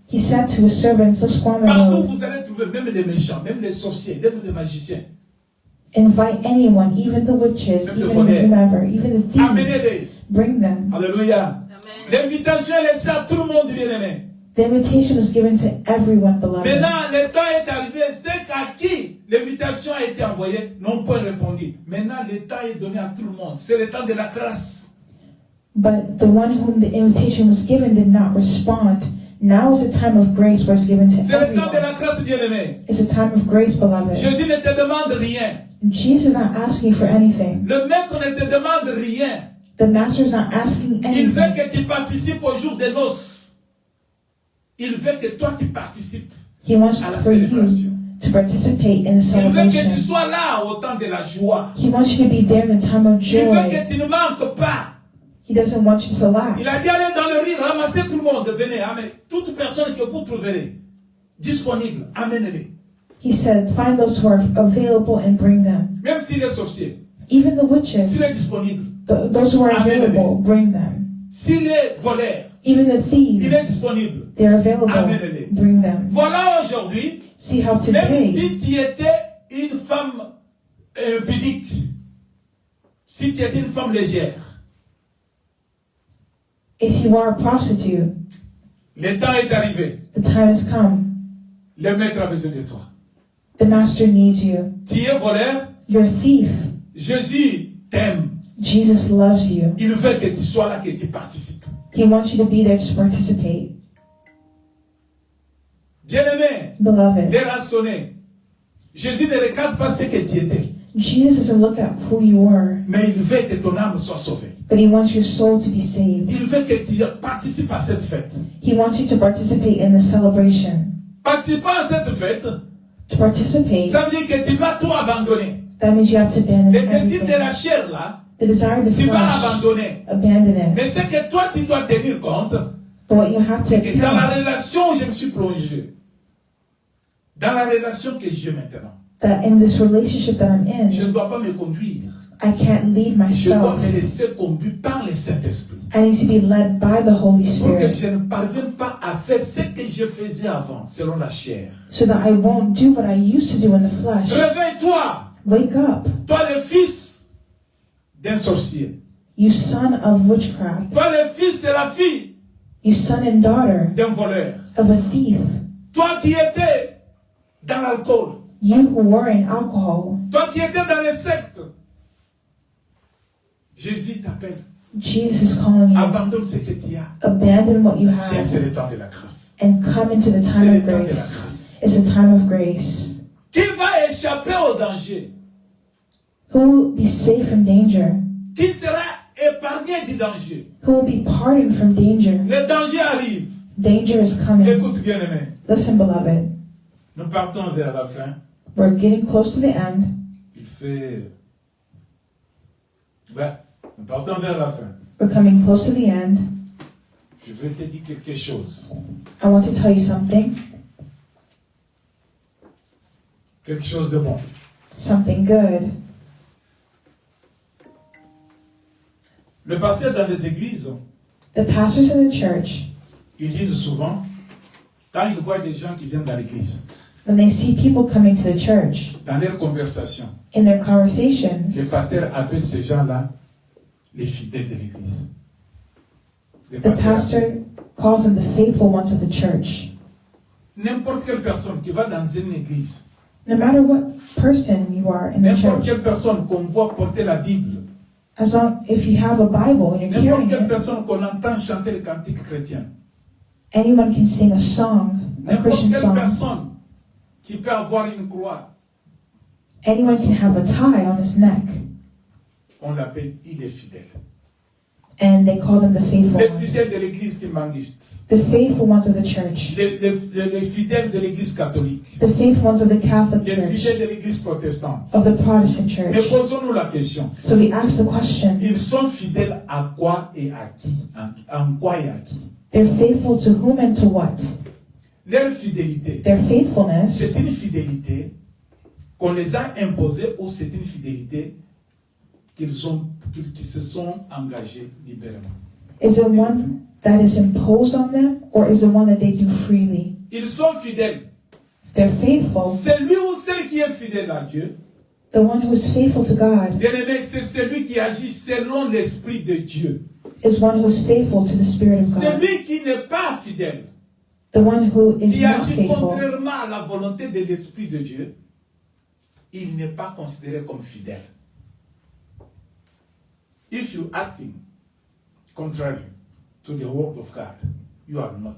He said to his servants, let's go on the Partout, road. vous allez trouver même les méchants, même les sorciers, même les magiciens. Invite anyone, even the witches, Même le even voleur. whomever, even the thieves. Amenez-les. Bring them. Alléluia. L'invitation est laissée à tout le monde, bien-aimé. The invitation was given to everyone, beloved. Maintenant, le temps est arrivé. Ceux à qui l'invitation a été envoyée n'ont pas répondu. Maintenant, le temps est donné à tout le monde. C'est le temps de la grâce. But the one whom the invitation was given did not respond. Now is the time of grace where it's given to C'est le temps de everyone. la grâce, bien-aimé. It's a time of grace, beloved. Jésus ne te demande rien. Jesus is not asking for anything. Le maître ne te demande rien. The master is not asking Il veut anything. que tu participes au jour des noces. Il veut que toi tu participes He wants à la for you célébration. to participate in the Il veut que tu celebration. sois là au temps de la joie. He wants you to be there in the time of Il veut joy. que tu ne manques pas. He doesn't want you to lack. Il a dit allez dans le riz, ramassez tout le monde, venez, amenez. Toute personne que vous trouverez disponible, amenez-les. He said, find those who are available and bring them. Même s'il est sorcier, Even the witches, s'il est disponible, those who are Amen. available, bring them. s'il est voleur, Even the il est thieves, disponible. they're available, Amen. bring them. Voilà aujourd'hui, See how même today, si tu étais une femme pudique, si tu étais une femme légère, if you are a prostitute, le temps est arrivé. the time has come. Le maître a besoin de toi. The master needs you. Tu es voleur, You're a thief. Jésus t'aime. Jesus loves you. Il veut que tu sois là, que tu participes. He wants you to be there to participate. Bien-aimé, Beloved, déraçonné. Jésus ne regarde pas ce que tu étais, Jesus doesn't look at who you were, mais il veut que ton âme soit sauvée. but he wants your soul to be saved. Il veut que tu participes à cette fête. He wants you to participate in the celebration. Participer à cette fête, To participate, ça veut dire que tu vas tout abandonner. that means you have to abandon Le désir de everything. la chair, là, The desire of the tu vas flesh, l'abandonner. abandon it. Mais c'est que toi, tu dois tenir compte But what you have to que dans la account, relation où je me suis plongé, dans la relation que j'ai maintenant, that in this relationship that I'm je in, ne dois pas me conduire. I can't lead Je dois myself. me laisser conduire par le Saint-Esprit. I need to be led by the Holy Pour que Spirit, je ne parvienne pas à faire ce que je faisais avant, selon la chair. so that I won't do what I used to do in the flesh. Réveille-toi, Wake up, toi le fils d'un sorcier. you son of witchcraft, Toi le fils de la fille you son and daughter d'un voleur. of a thief, Toi qui étais dans l'alcool. you who were in alcohol. Toi qui étais dans les sectes. Jésus t'appelle. Jesus is calling you. Abandonne ce que tu as. Abandon what you C'est have le temps de la grâce. and come into the C'est time le of temps de la grace. grâce. It's a time of grace. Qui va échapper au danger? Who will be safe from danger? Qui sera épargné du danger? Who will be pardoned from danger? Le danger arrive. Danger is coming. Écoute bien aimé. Listen, beloved, Nous partons vers la fin. we're getting close to the end. Il fait... nous partons vers la fin. We're coming close to the end. Je vais te dire quelque chose. I want to tell you something, Quelque chose de bon. something good. Le pasteur dans les églises, The pastors in the church, ils disent souvent, quand ils voient des gens qui viennent dans l'église, when they see people coming to the church, dans leurs conversations, in their les conversations, pasteurs appellent ces gens-là les fidèles de l'église. Les the pasteurs pastor appellent. calls them the faithful ones of the church. N'importe quelle personne qui va dans une église No matter what person you are in the N'importe church, quelle personne qu'on voit porter la Bible, as long if you have a Bible and you're n'importe carrying quelle it, personne qu'on entend chanter les cantiques chrétiens, anyone can sing a song, a n'importe Christian quelle song. personne qui peut avoir une croix, Anyone can have a tie on his neck, on l'appelle, il est fidèle. and they call them the faithful Les ones. fidèles de l'église kimbanguiste, The faithful ones of the church. les fidèles de l'église catholique, The faithful ones of the Catholic les Church. fidèles de l'église protestante. Of the Protestant Mais Church. posons-nous la question. So we ask the question, Ils sont fidèles à quoi et à qui? En quoi et à qui? they're faithful to whom and to what? Leur fidélité, Their faithfulness, c'est une fidélité qu'on les a imposée ou c'est une fidélité qu'ils se sont engagés librement? is it one that is imposed on them, or is it one that they do freely? Ils sont fidèles. They're faithful. Celui ou celle qui est fidèle à Dieu, The one who is faithful to God bien-aimé, c'est celui qui agit selon l'Esprit de Dieu. is one who is faithful to the Spirit of God. Celui qui n'est pas fidèle, The one who is qui not agit faithful, contrairement à la volonté de l'Esprit de Dieu, il n'est pas considéré comme fidèle. If you acting contrary to the word of God, you are not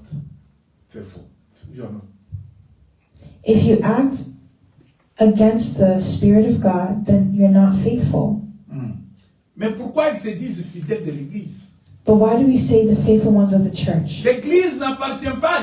faithful. You are not. if you act against the Spirit of God, then you're not faithful. Mais pourquoi ils se disent fidèles de l'Église? But why do we say the faithful ones of the church? L'Église n'appartient pas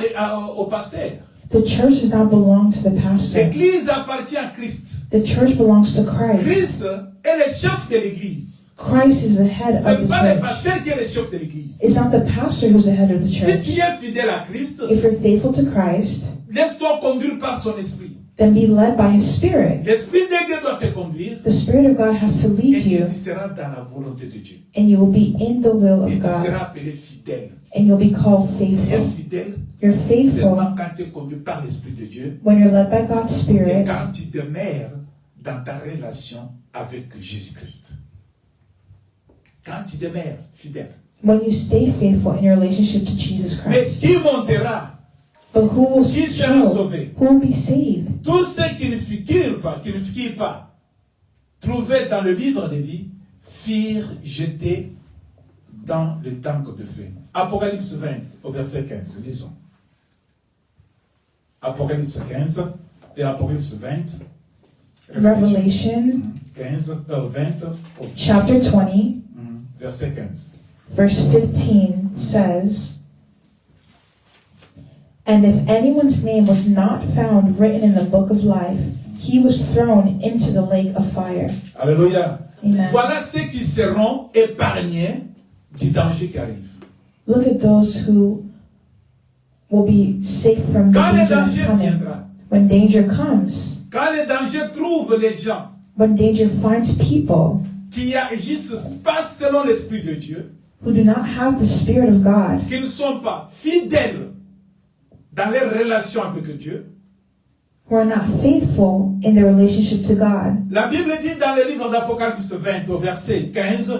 au pasteur. The church does not belong to the pastor. L'Église appartient à Christ. The church belongs to Christ. Christ est le chef de l'Église. Christ is the head Ce n'est of the pas le church. pasteur qui est le chef de l'Église. It's not the pastor who's the head of the Si church. tu es fidèle à Christ, If you're faithful to Christ, laisse-toi conduire par son esprit. then be led by His Spirit. L'Esprit de Dieu doit te conduire The Spirit of God has to et lead you, tu seras dans la volonté de Dieu. and you will be in the will Et of tu seras God, appelé fidèle. and you'll be called Tu es faithful. fidèle You're faithful seulement quand tu es conduit par l'Esprit de Dieu when you're led by God's et Spirit, quand tu demeures dans ta relation avec Jésus-Christ. Quand tu demeures fidèle. when you stay faithful in your relationship to Jesus Mais Christ. qui montera? But who will Qui sera show? sauvé? Who will be saved? Tous ceux qui ne figurent pas, trouvés dans le livre de vie, furent jetés dans le tank de feu. Apocalypse 20, au verset 15, lisons. Apocalypse 15 et Apocalypse 20. Revelation 20, au chapter 20, verset 15. verse 15 says, "And if anyone's name was not found written in the book of life, he was thrown into the lake of fire." Alléluia. Amen. Voilà ceux qui seront épargnés du danger qui arrive. Look at those who will be safe from the Quand le danger that's danger coming. viendra, When danger comes, quand le danger trouve les gens when danger finds people qui agissent pas selon l'Esprit de Dieu, who do not have the Spirit of God, qui ne sont pas fidèles dans leurs relations avec Dieu, who are not faithful in their relationship to God. la Bible dit dans le livre d'Apocalypse 20 au verset 15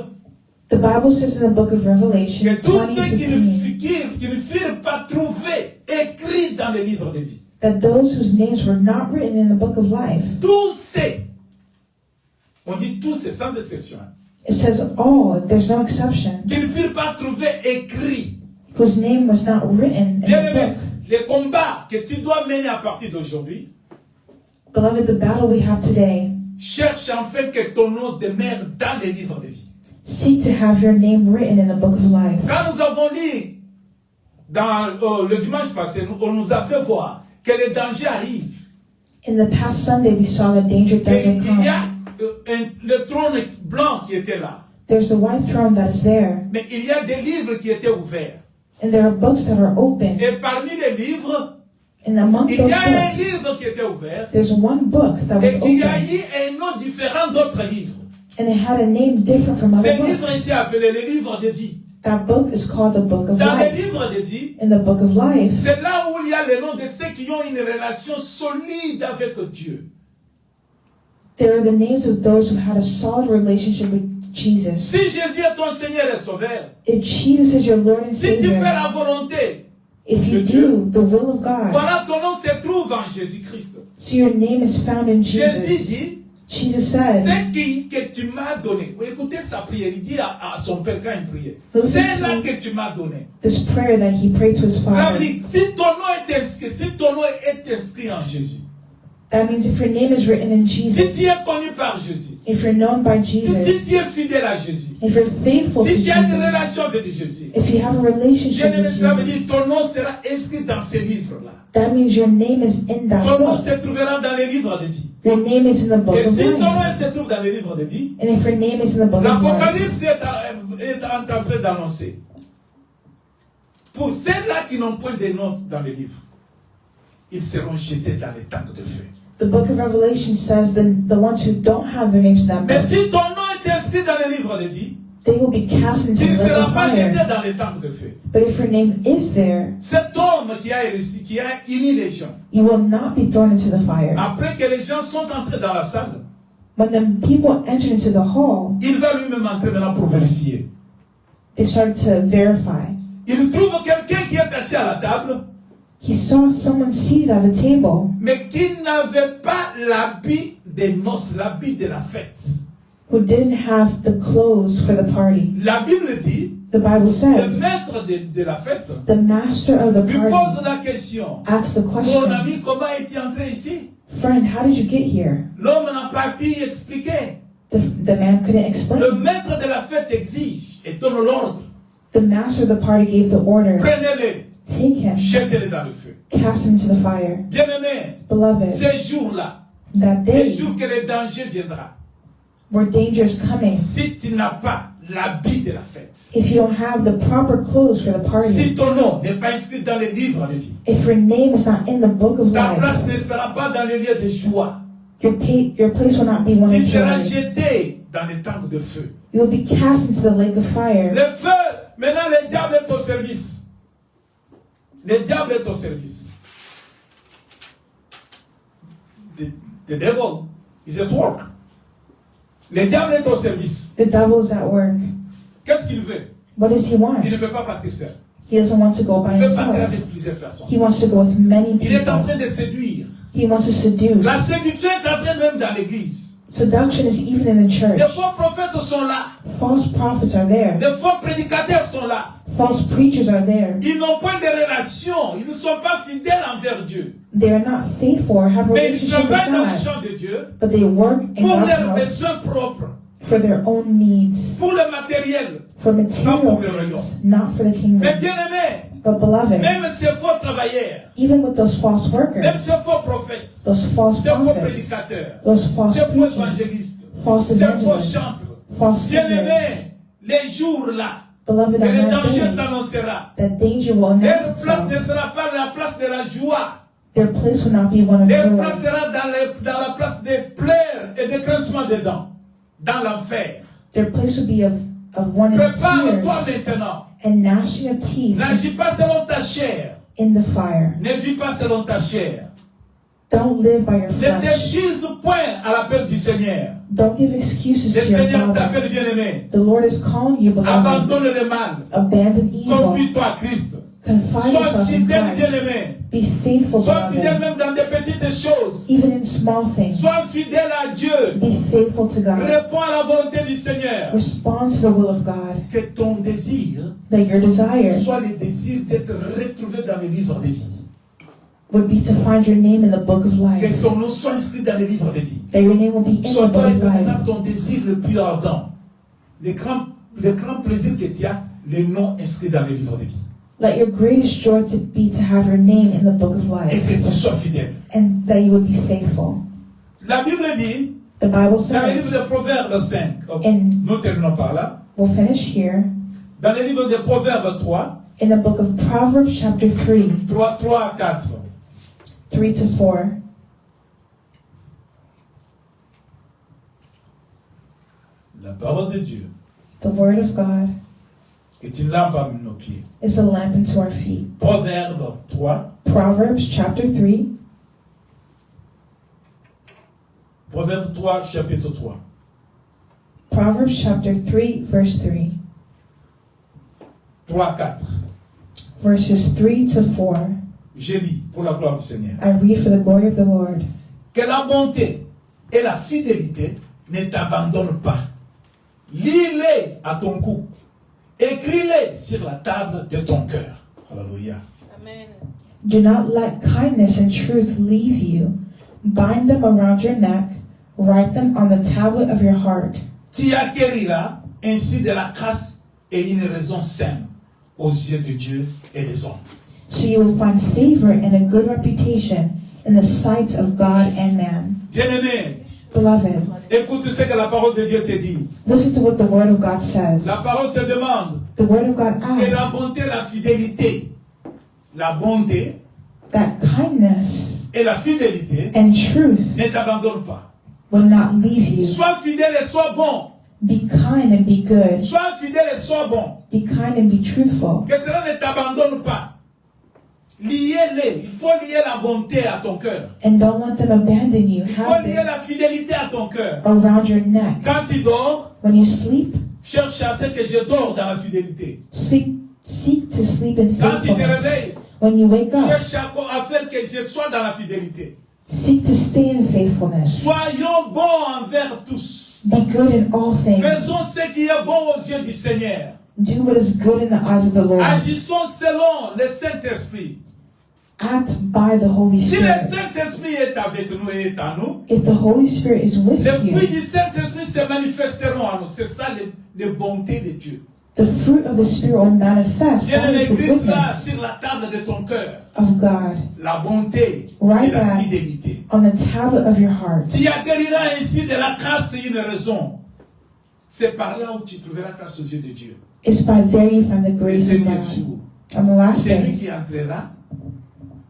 The Bible says in the book of Revelation que tous ceux qui 20:15 ne furent pas trouvés écrits dans le livre de vie, that those whose names were not written in the book of life, tous ceux, on dit tous ceux sans exception, it says all, there's no exception, qui ne furent pas trouvés écrits. whose name was not written in Bien the aimé, book. les combats que tu dois mener à partir d'aujourd'hui, Beloved, the battle we have today, cherche enfin que ton nom demeure dans les livres de vie. seek to have your name written in the book of life. Quand nous avons lu dans le dimanche passé, on nous a fait voir que les dangers arrivent. In the past Sunday, we saw the danger doesn't Il y a come. le trône blanc qui était là. There's the white throne that is there, Mais il y a des livres qui étaient ouverts. and there are books that are open. Et parmi les livres, And among il those y a un books, livre qui était ouvert. there's one book that was Et il y a open, eu un nom différent d'autres livres. and it had a name different from Ces other livres books. étaient appelés les livres de vie. That book is called the book of Dans les life. livres de vie, In the book of life, c'est là où il y a le nom de ceux qui ont une relation solide avec Dieu. there are the names of those who had a solid relationship with Jesus. Si Jésus est ton Seigneur et Sauveur, If Jesus is your Lord and si tu fais Savior, la volonté, if you de Dieu, do the will of God, voilà ton nom se trouve en Jésus-Christ. So your name is found in Jésus Jesus. dit, Jesus said, c'est que tu m'as donné. Écoutez sa prière. Il dit à son père quand il priait. Listen C'est to là que tu m'as donné. this prayer that he prayed to his Ça veut Father. dire, si ton nom est inscrit en Jésus, That means if your name is written in si Jesus, tu es connu par Jésus, if you're known by si Jesus, tu es fidèle à Jésus, if you're faithful to si tu as une Jesus, relation avec Jésus, if you have a relationship bien-aimé, with ça veut Jesus, dire ton nom sera inscrit dans ces livres-là. that means your name is in that Ton nom book. se trouvera dans les livres de vie. Your name is in the book Et of si ton nom life. se trouve dans les livres de vie, And if your name is in the book of life, l'Apocalypse est en train d'annoncer. Pour ceux-là qui n'ont point de noms dans les livres, ils seront jetés dans les tanks de feu. the book of Revelation says the ones who don't have their names in that Mais book, si ton nom est inscrit dans les livres de vie, they will be cast into tu the ne lake seras of pas jeté fire. dans les tanks de feu. But if your name is there, Cet homme qui a uni les gens, you will not be thrown into the fire. après que les gens sont entrés dans la salle, When the people entered into the hall, il va lui-même entrer maintenant pour vérifier. they started to verify. Il trouve quelqu'un qui est assis à la table, He saw someone seated at the table mais qui n'avait pas l'habit des noces, l'habit de la fête. who didn't have the clothes for the party. La Bible dit, The Bible le says, maître de la fête the master of the lui party pose la question. asked the Mon question, ami, comment es-tu entré ici? friend, how did you get here? L'homme n'a pas pu expliquer. The man couldn't Le explain. maître de la fête exige et donne l'ordre. The master of the party gave the order, Prenez-les, take him, jetez-les dans le feu. cast him into the fire. Bien-aimés, Beloved, ces jours-là, that les day jours que le danger viendra, where danger is coming, si tu n'as pas l'habit de la fête, if you don't have the proper clothes for the si party, ton nom n'est pas inscrit dans les livres de vie, if your name is not in the book of ta place life, ne sera pas dans les lieux de joie. your place will not be one Tu of seras joy. jeté dans les tanks de feu. You will be cast into the lake of fire. Le feu, maintenant le diable est au service. Le diable est au service. The devil is at work. Le diable est au service. The devil is at work. Qu'est-ce qu'il veut? What does he want? Il ne veut pas partir seul. He doesn't want to go by Il veut partir himself. avec plusieurs personnes. He wants to go with many Il est en people. train de séduire. He wants to seduce. La séduction est en train même dans l'église. Seduction is even in the church. Les faux prophètes sont là. False prophets are there. Les faux prédicateurs sont là. False preachers are there. Ils n'ont pas de relation. Ils ne sont pas fidèles envers Dieu. They are not faithful or have a Mais ils relationship with travaillent dans le God, champ de Dieu but they work in pour God's leurs house besoins propres, for their own needs, pour le matériel. for material things, not for the Mais kingdom. bien aimé, But beloved, même ces faux travailleurs, even with those false même workers, ces faux prophètes, those false ces faux prophets, prédicateurs, those false ces faux preachers, évangélistes, false ces faux evangelists, chantres, false bien singers, aimé, les jours là, beloved, que on le that danger day, s'annoncera. that danger will Leur announce place ne itself. sera pas la place de la joie. Their place will not be one of Leur place joy. sera dans la place des pleurs et des craquements des dents, dans l'enfer. Their place will be of one of Prépare-toi tears maintenant. and gnashing of teeth N'agis pas selon ta chair. in the fire. Ne vis pas selon ta chair. Don't live by your Ne flesh. t'excuse point à l'appel du Seigneur. Don't give excuses Le to your Seigneur Father. t'appelle bien-aimé. The Lord is calling you, beloved. Abandonne le mal. Abandon evil. Confie-toi à Christ. Confide Sois yourself in fidèle, Christ. bien-aimé. Be faithful, Sois fidèle beloved. même dans des petites choses. Even in small things. Sois fidèle à Dieu. Be faithful to God. Réponds à la volonté du Seigneur. Respond to the will of God. Que ton désir That your desire soit le désir d'être retrouvé dans le livre de vie. would be to find your name in the book of Que life. ton nom soit inscrit dans le livre de vie. That your name will be in the Soit book toi of life. éternellement ton désir le plus ardent. Le grand plaisir que tu as, le nom inscrit dans le livre de vie. Let your greatest joy to be to have your name in the book of Et life. que tu sois fidèle. And that you would be faithful. La Bible dit, The Bible dans le livre says, de Proverbes 5, And- nous terminons par là, we'll finish here, dans le livre de Proverbes 3, in the book of Proverbs chapter 3, 3 à 4, 3 to 4, la parole de Dieu the word of God est une lampe à nos pieds. is a lamp unto our feet. Proverbes 3, Proverbs chapter 3, Proverbes 3, chapitre 3. Proverbs chapter 3, verse 3, 3 à 4. verses 3 to 4. Je lis pour la gloire du Seigneur. I read for the glory of the Lord. que la bonté et la fidélité ne t'abandonnent pas. Lis-les à ton cou. Écris-les sur la table de ton cœur. Alléluia. Amen. Do not let kindness and truth leave you. Bind them around your neck. Write them on the tablet of your heart. Tu acquériras ainsi de la grâce et une raison saine aux yeux de Dieu et des hommes. So you will find favor and a good reputation in the sight of God and man. Bien-aimé, Beloved, écoute ce que la parole de Dieu te dit. listen to what the Word of God says. La parole te demande The Word of God que la asks bonté et la fidélité, la bonté that kindness et la fidélité and truth ne t'abandonnent pas. will not leave you. Sois fidèle et sois bon. Be kind and be good. Sois fidèle et sois bon. Be kind and be truthful. Que cela ne t'abandonne pas. Liez-les. Il faut lier la bonté à ton cœur. And don't let them abandon you. Il faut Have lier them la fidélité à ton cœur. around your neck. Quand tu dors, When you sleep, cherche à ce que je dors dans la fidélité. seek to sleep in Quand tu te faithfulness. réveilles, When you wake up, cherche à faire que je sois dans la fidélité. seek to stay in faithfulness. Soyons bons envers tous. Be good in all things. Faisons ce qui est bon aux yeux du Seigneur. Do what is good in the eyes of the Lord. Agissons selon le Saint-Esprit. Act by the Holy Si le Spirit. Saint-Esprit est avec nous et est en nous, If the Holy Spirit is with les fruits you, du Saint-Esprit se manifesteront en nous. C'est ça les bontés de Dieu. the fruit of the Spirit will manifest. That Bien-aimé, is the écris cela goodness sur la table de ton cœur. of God La bonté Write et la that. fidélité. on the tablet of your heart. Tu acquériras ainsi de la grâce et une raison. C'est par là où tu trouveras grâce aux yeux de Dieu. It's by there you find the Le grace of dernier God. jour, On the last celui day, qui entrera,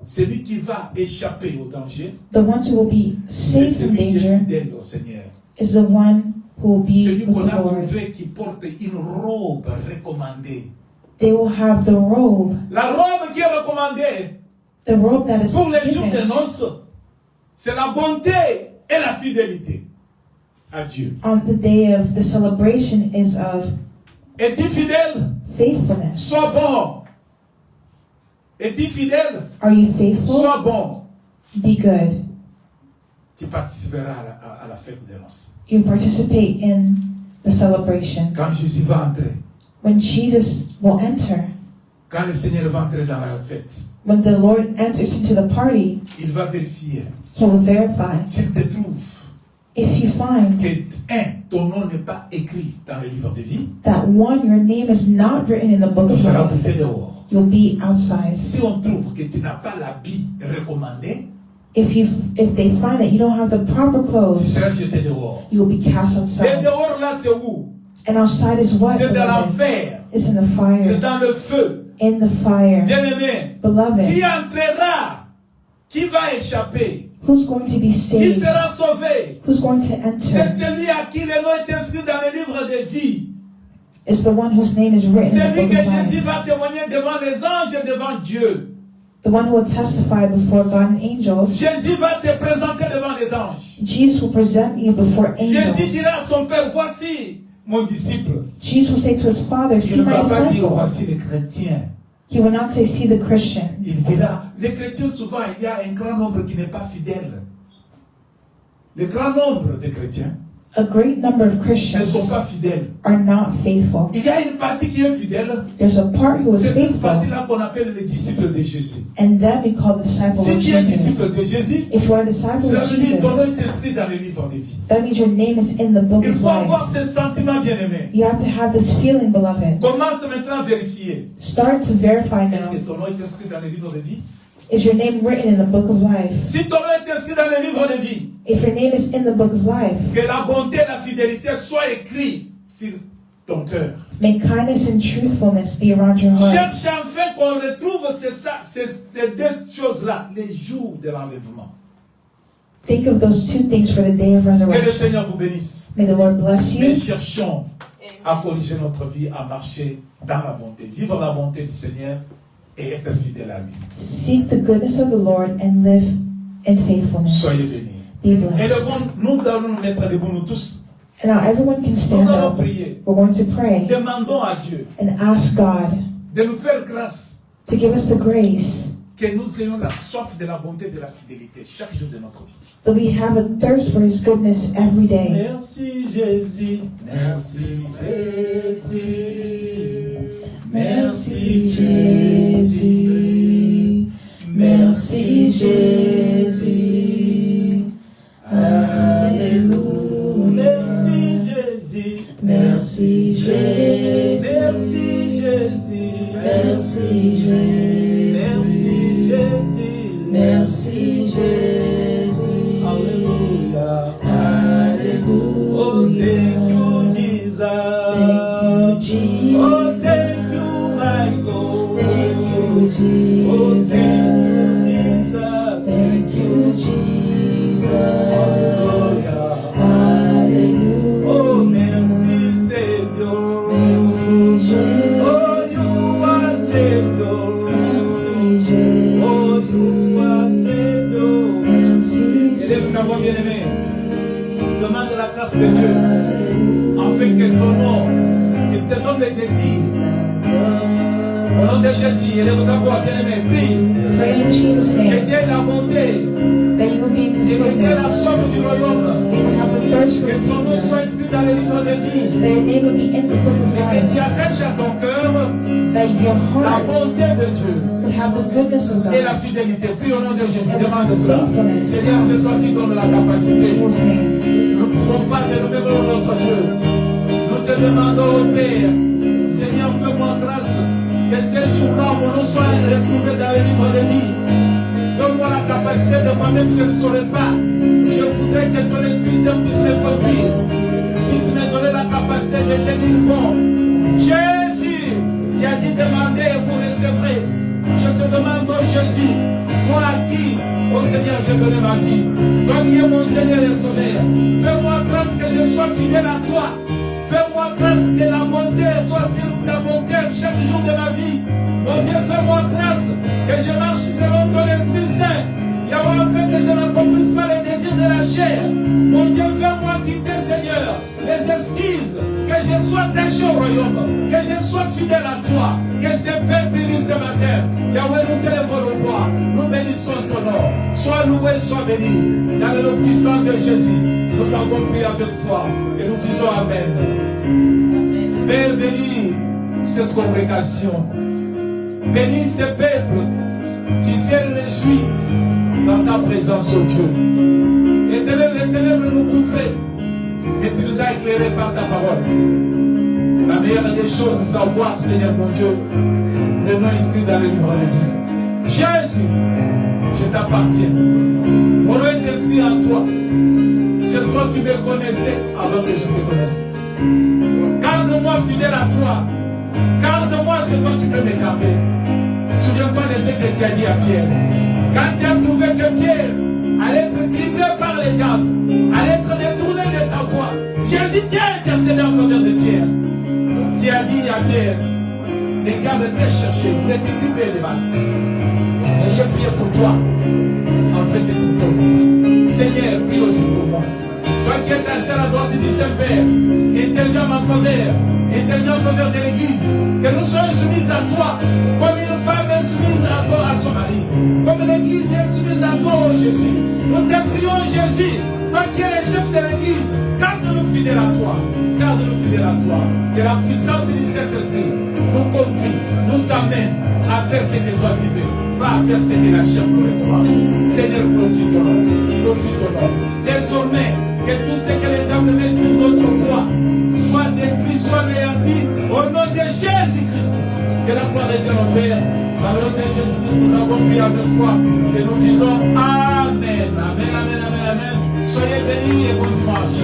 celui qui va échapper au danger, the ones who will be c'est saved from celui qui est danger fidèle au Seigneur. is the one who will be Celui with qu'on the a Lord. trouvé qui porte une robe recommandée. They will have the robe La robe qui est recommandée the robe that is pour les jours de given noces, c'est la bonté et la fidélité à Dieu. on the day of the celebration is of Es-tu fidèle? faithfulness. Sois bon. Es-tu fidèle? Are you faithful? Sois bon. Be good. Tu participeras à la fête des noces. You participate in the celebration. Quand Jésus va entrer, When Jesus will enter, quand le Seigneur va entrer dans la fête, when the Lord enters into the party, il va vérifier He will verify. s'il te trouve If you find que ton nom n'est pas écrit dans le livre de vie, that one, your name is not written in the book tu of seras life, bouté dehors. you'll be outside. Si on trouve que tu n'as pas l'habit recommandé, If they find that you don't have the proper tu clothes, seras jeté dehors. you will be cast Et outside. dehors là, c'est où? And outside is what? C'est dans Beloved? l'enfer. It's in the C'est fire. dans le feu. In the fire. Bien-aimé, Beloved, qui entrera? Qui va échapper? who's going to be Qui saved? sera sauvé? Who's going to C'est enter? celui à qui le nom est inscrit dans le livre de vie. It's the one whose name is written in the Celui book que of Jésus life. va témoigner devant les anges et devant Dieu. The one who will testify before God and angels. Jésus va te présenter devant les anges. Jesus will present you before Jésus angels. dira à son Père, voici mon disciple. Jesus will say to his Father, Il see ne my va pas dire, disciple. voici les chrétiens. He will not say, see the Christian. Il dira, les chrétiens, souvent, il y a un grand nombre qui n'est pas fidèle. Le grand nombre de chrétiens A great number of ne sont Christians pas fidèles. are not faithful. Il y a une partie qui est fidèle. There's a part who is C'est cette faithful, partie-là qu'on appelle les disciples de Jésus. and then we call the disciple Si of tu es Jesus. disciple de Jésus, If you are a disciple cela of veut dire que ton nom Jesus, est inscrit dans le livre de vie. that means your name is in the book Il of faut avoir life. ce sentiment, bien-aimé. You have to have this feeling, beloved. Commence maintenant à vérifier. Start to verify Est-ce que now. ton nom est inscrit dans le livre de vie? Is your name written in the book of life? Si ton nom est inscrit dans le livre de vie, If your name is in the book of life, que la bonté et la fidélité soient écrites sur ton cœur. may kindness and truthfulness be around your heart. Cherche enfin qu'on retrouve ces deux choses-là, les jours de l'enlèvement. Think of those two things for the day of Que le resurrection. Seigneur vous bénisse. May the Lord bless Mais you. cherchons à corriger notre vie, à marcher dans la bonté, vivre la bonté du Seigneur et être fidèle à lui. Seek the goodness of the Lord and live in faithfulness. Soyez bénis. Be Et blessed. nous allons nous mettre debout, nous tous. And now everyone can Nous stand allons up. prier. We're going to pray Demandons à Dieu and ask God de nous faire grâce to give us the grace que nous ayons la soif de la bonté et de la fidélité chaque jour de notre vie. That we have a thirst for His goodness every day. Merci Jésus, merci Jésus, merci Jésus, merci Jésus, Alléluia. merci Jésus, Merci Jésus, merci Jésus, merci Jésus, merci Jésus, merci Jésus, Alléluia, Alléluia. oh thank you Jesus, Thank you, oh Jesus. thank you my God, Thank you, oh Jesus. thank you Jesus, Thank you, Jesus. Alléluia. Hallelujah. Oh, merci, Savior. Merci, Oh, Jésus. you are Savior. Merci, Oh, Jésus. you are Savior. Merci, Élève ta voix bien-aimée. Demande la grâce de Dieu. Alléluia. Afin que ton nom, qu'il te donne les désirs. Au nom de Jésus, élève ta voix bien-aimée. Prie. Pray in Jesus' Que name Dieu ait la bonté. that you will be in His Que Dieu ait la goodness. soif du royaume. You will have a thirst for Que the ton nom kingdom. soit inscrit dans les livres de vie. That your name will be in the book of Et que tu life. attaches à ton cœur That your la heart bonté de Dieu. will have the goodness of Et la God. fidélité. Prie au nom de Jésus. Demande cela. Seigneur, c'est toi qui donne la In capacité. Jesus' name. Nous ne pouvons pas te nommer notre Dieu. Nous te demandons au Père, Seigneur, fais-moi grâce que ces jours-là, mon nom soit retrouvé dans les livres de vie. Donne-moi la capacité de moi-même, je ne saurais pas. Je voudrais que ton Esprit Saint puisse me conduire, puisse me donner la capacité de tenir bon. Jésus, tu as dit demander et vous recevrez. Je te demande, oh Jésus, toi à qui, oh Seigneur, j'ai donné ma vie. Toi qui es mon Seigneur et Sauveur, fais-moi grâce que je sois fidèle à toi. Fais-moi grâce que la bonté soit sur ta bonté chaque jour de ma vie. Mon Dieu, fais-moi grâce que je marche selon ton Esprit Saint. Yahweh, afin que je n'accomplisse pas les désirs de la chair. Mon Dieu, fais-moi quitter, Seigneur, les excuses. Que je sois attaché au royaume. Que je sois fidèle à toi. Que ce peuple bénisse ce matin. Yahweh, nous élèvons nos voix. Nous bénissons ton nom. Sois loué, sois béni. Dans le nom puissant de Jésus, nous avons prié avec foi. Et nous disons Amen. Père, bénis cette congrégation. Bénis ce peuple qui s'est réjoui dans ta présence, oh Dieu. Éternel, les ténèbres nous couvraient, mais tu nous as éclairés par ta parole. La meilleure des choses, c'est savoir, Seigneur mon Dieu, le nom inscrit dans le livre de vie. Jésus, je t'appartiens. Mon nom est inscrit en toi. C'est toi qui me connaissais avant que je te connaisse. Garde-moi fidèle à toi. Garde-moi, c'est toi qui peux me garder. Souviens-toi de ce que tu as dit à Pierre. Quand tu as trouvé que Pierre allait être criblé par les gardes, allait être détourné de ta voix, Jésus t'a intercédé en faveur de Pierre. Tu as dit à Pierre, les gardes t'ont cherché, voulaient te cribler les balles. Et j'ai prié pour toi, en fait que tu me tombes. Seigneur, prie aussi pour moi. Toi qui es assis à la droite du Saint-Père, interviens en faveur, interviens en faveur de l'Église, que nous soyons soumis à toi, comme une femme est soumise à toi, à son mari, comme l'Église est soumise à toi, oh Jésus. Nous te prions, Jésus, toi qui es le chef de l'Église, garde-nous fidèles à toi, garde-nous fidèles à toi, que la puissance du Saint-Esprit nous conduit, nous amène à faire ce que toi tu veux, pas à faire ce que la chair pourrait croire. Seigneur, profitons-nous. Désormais, que tout ce que les diables mettent sur notre voie soit détruit, soit anéanti, au nom de Jésus-Christ. Que la gloire de Dieu notre Père, dans le nom de Jésus-Christ, nous avons prié avec foi et nous disons Amen, Amen, Amen, Amen, Amen. Soyez bénis et bon dimanche.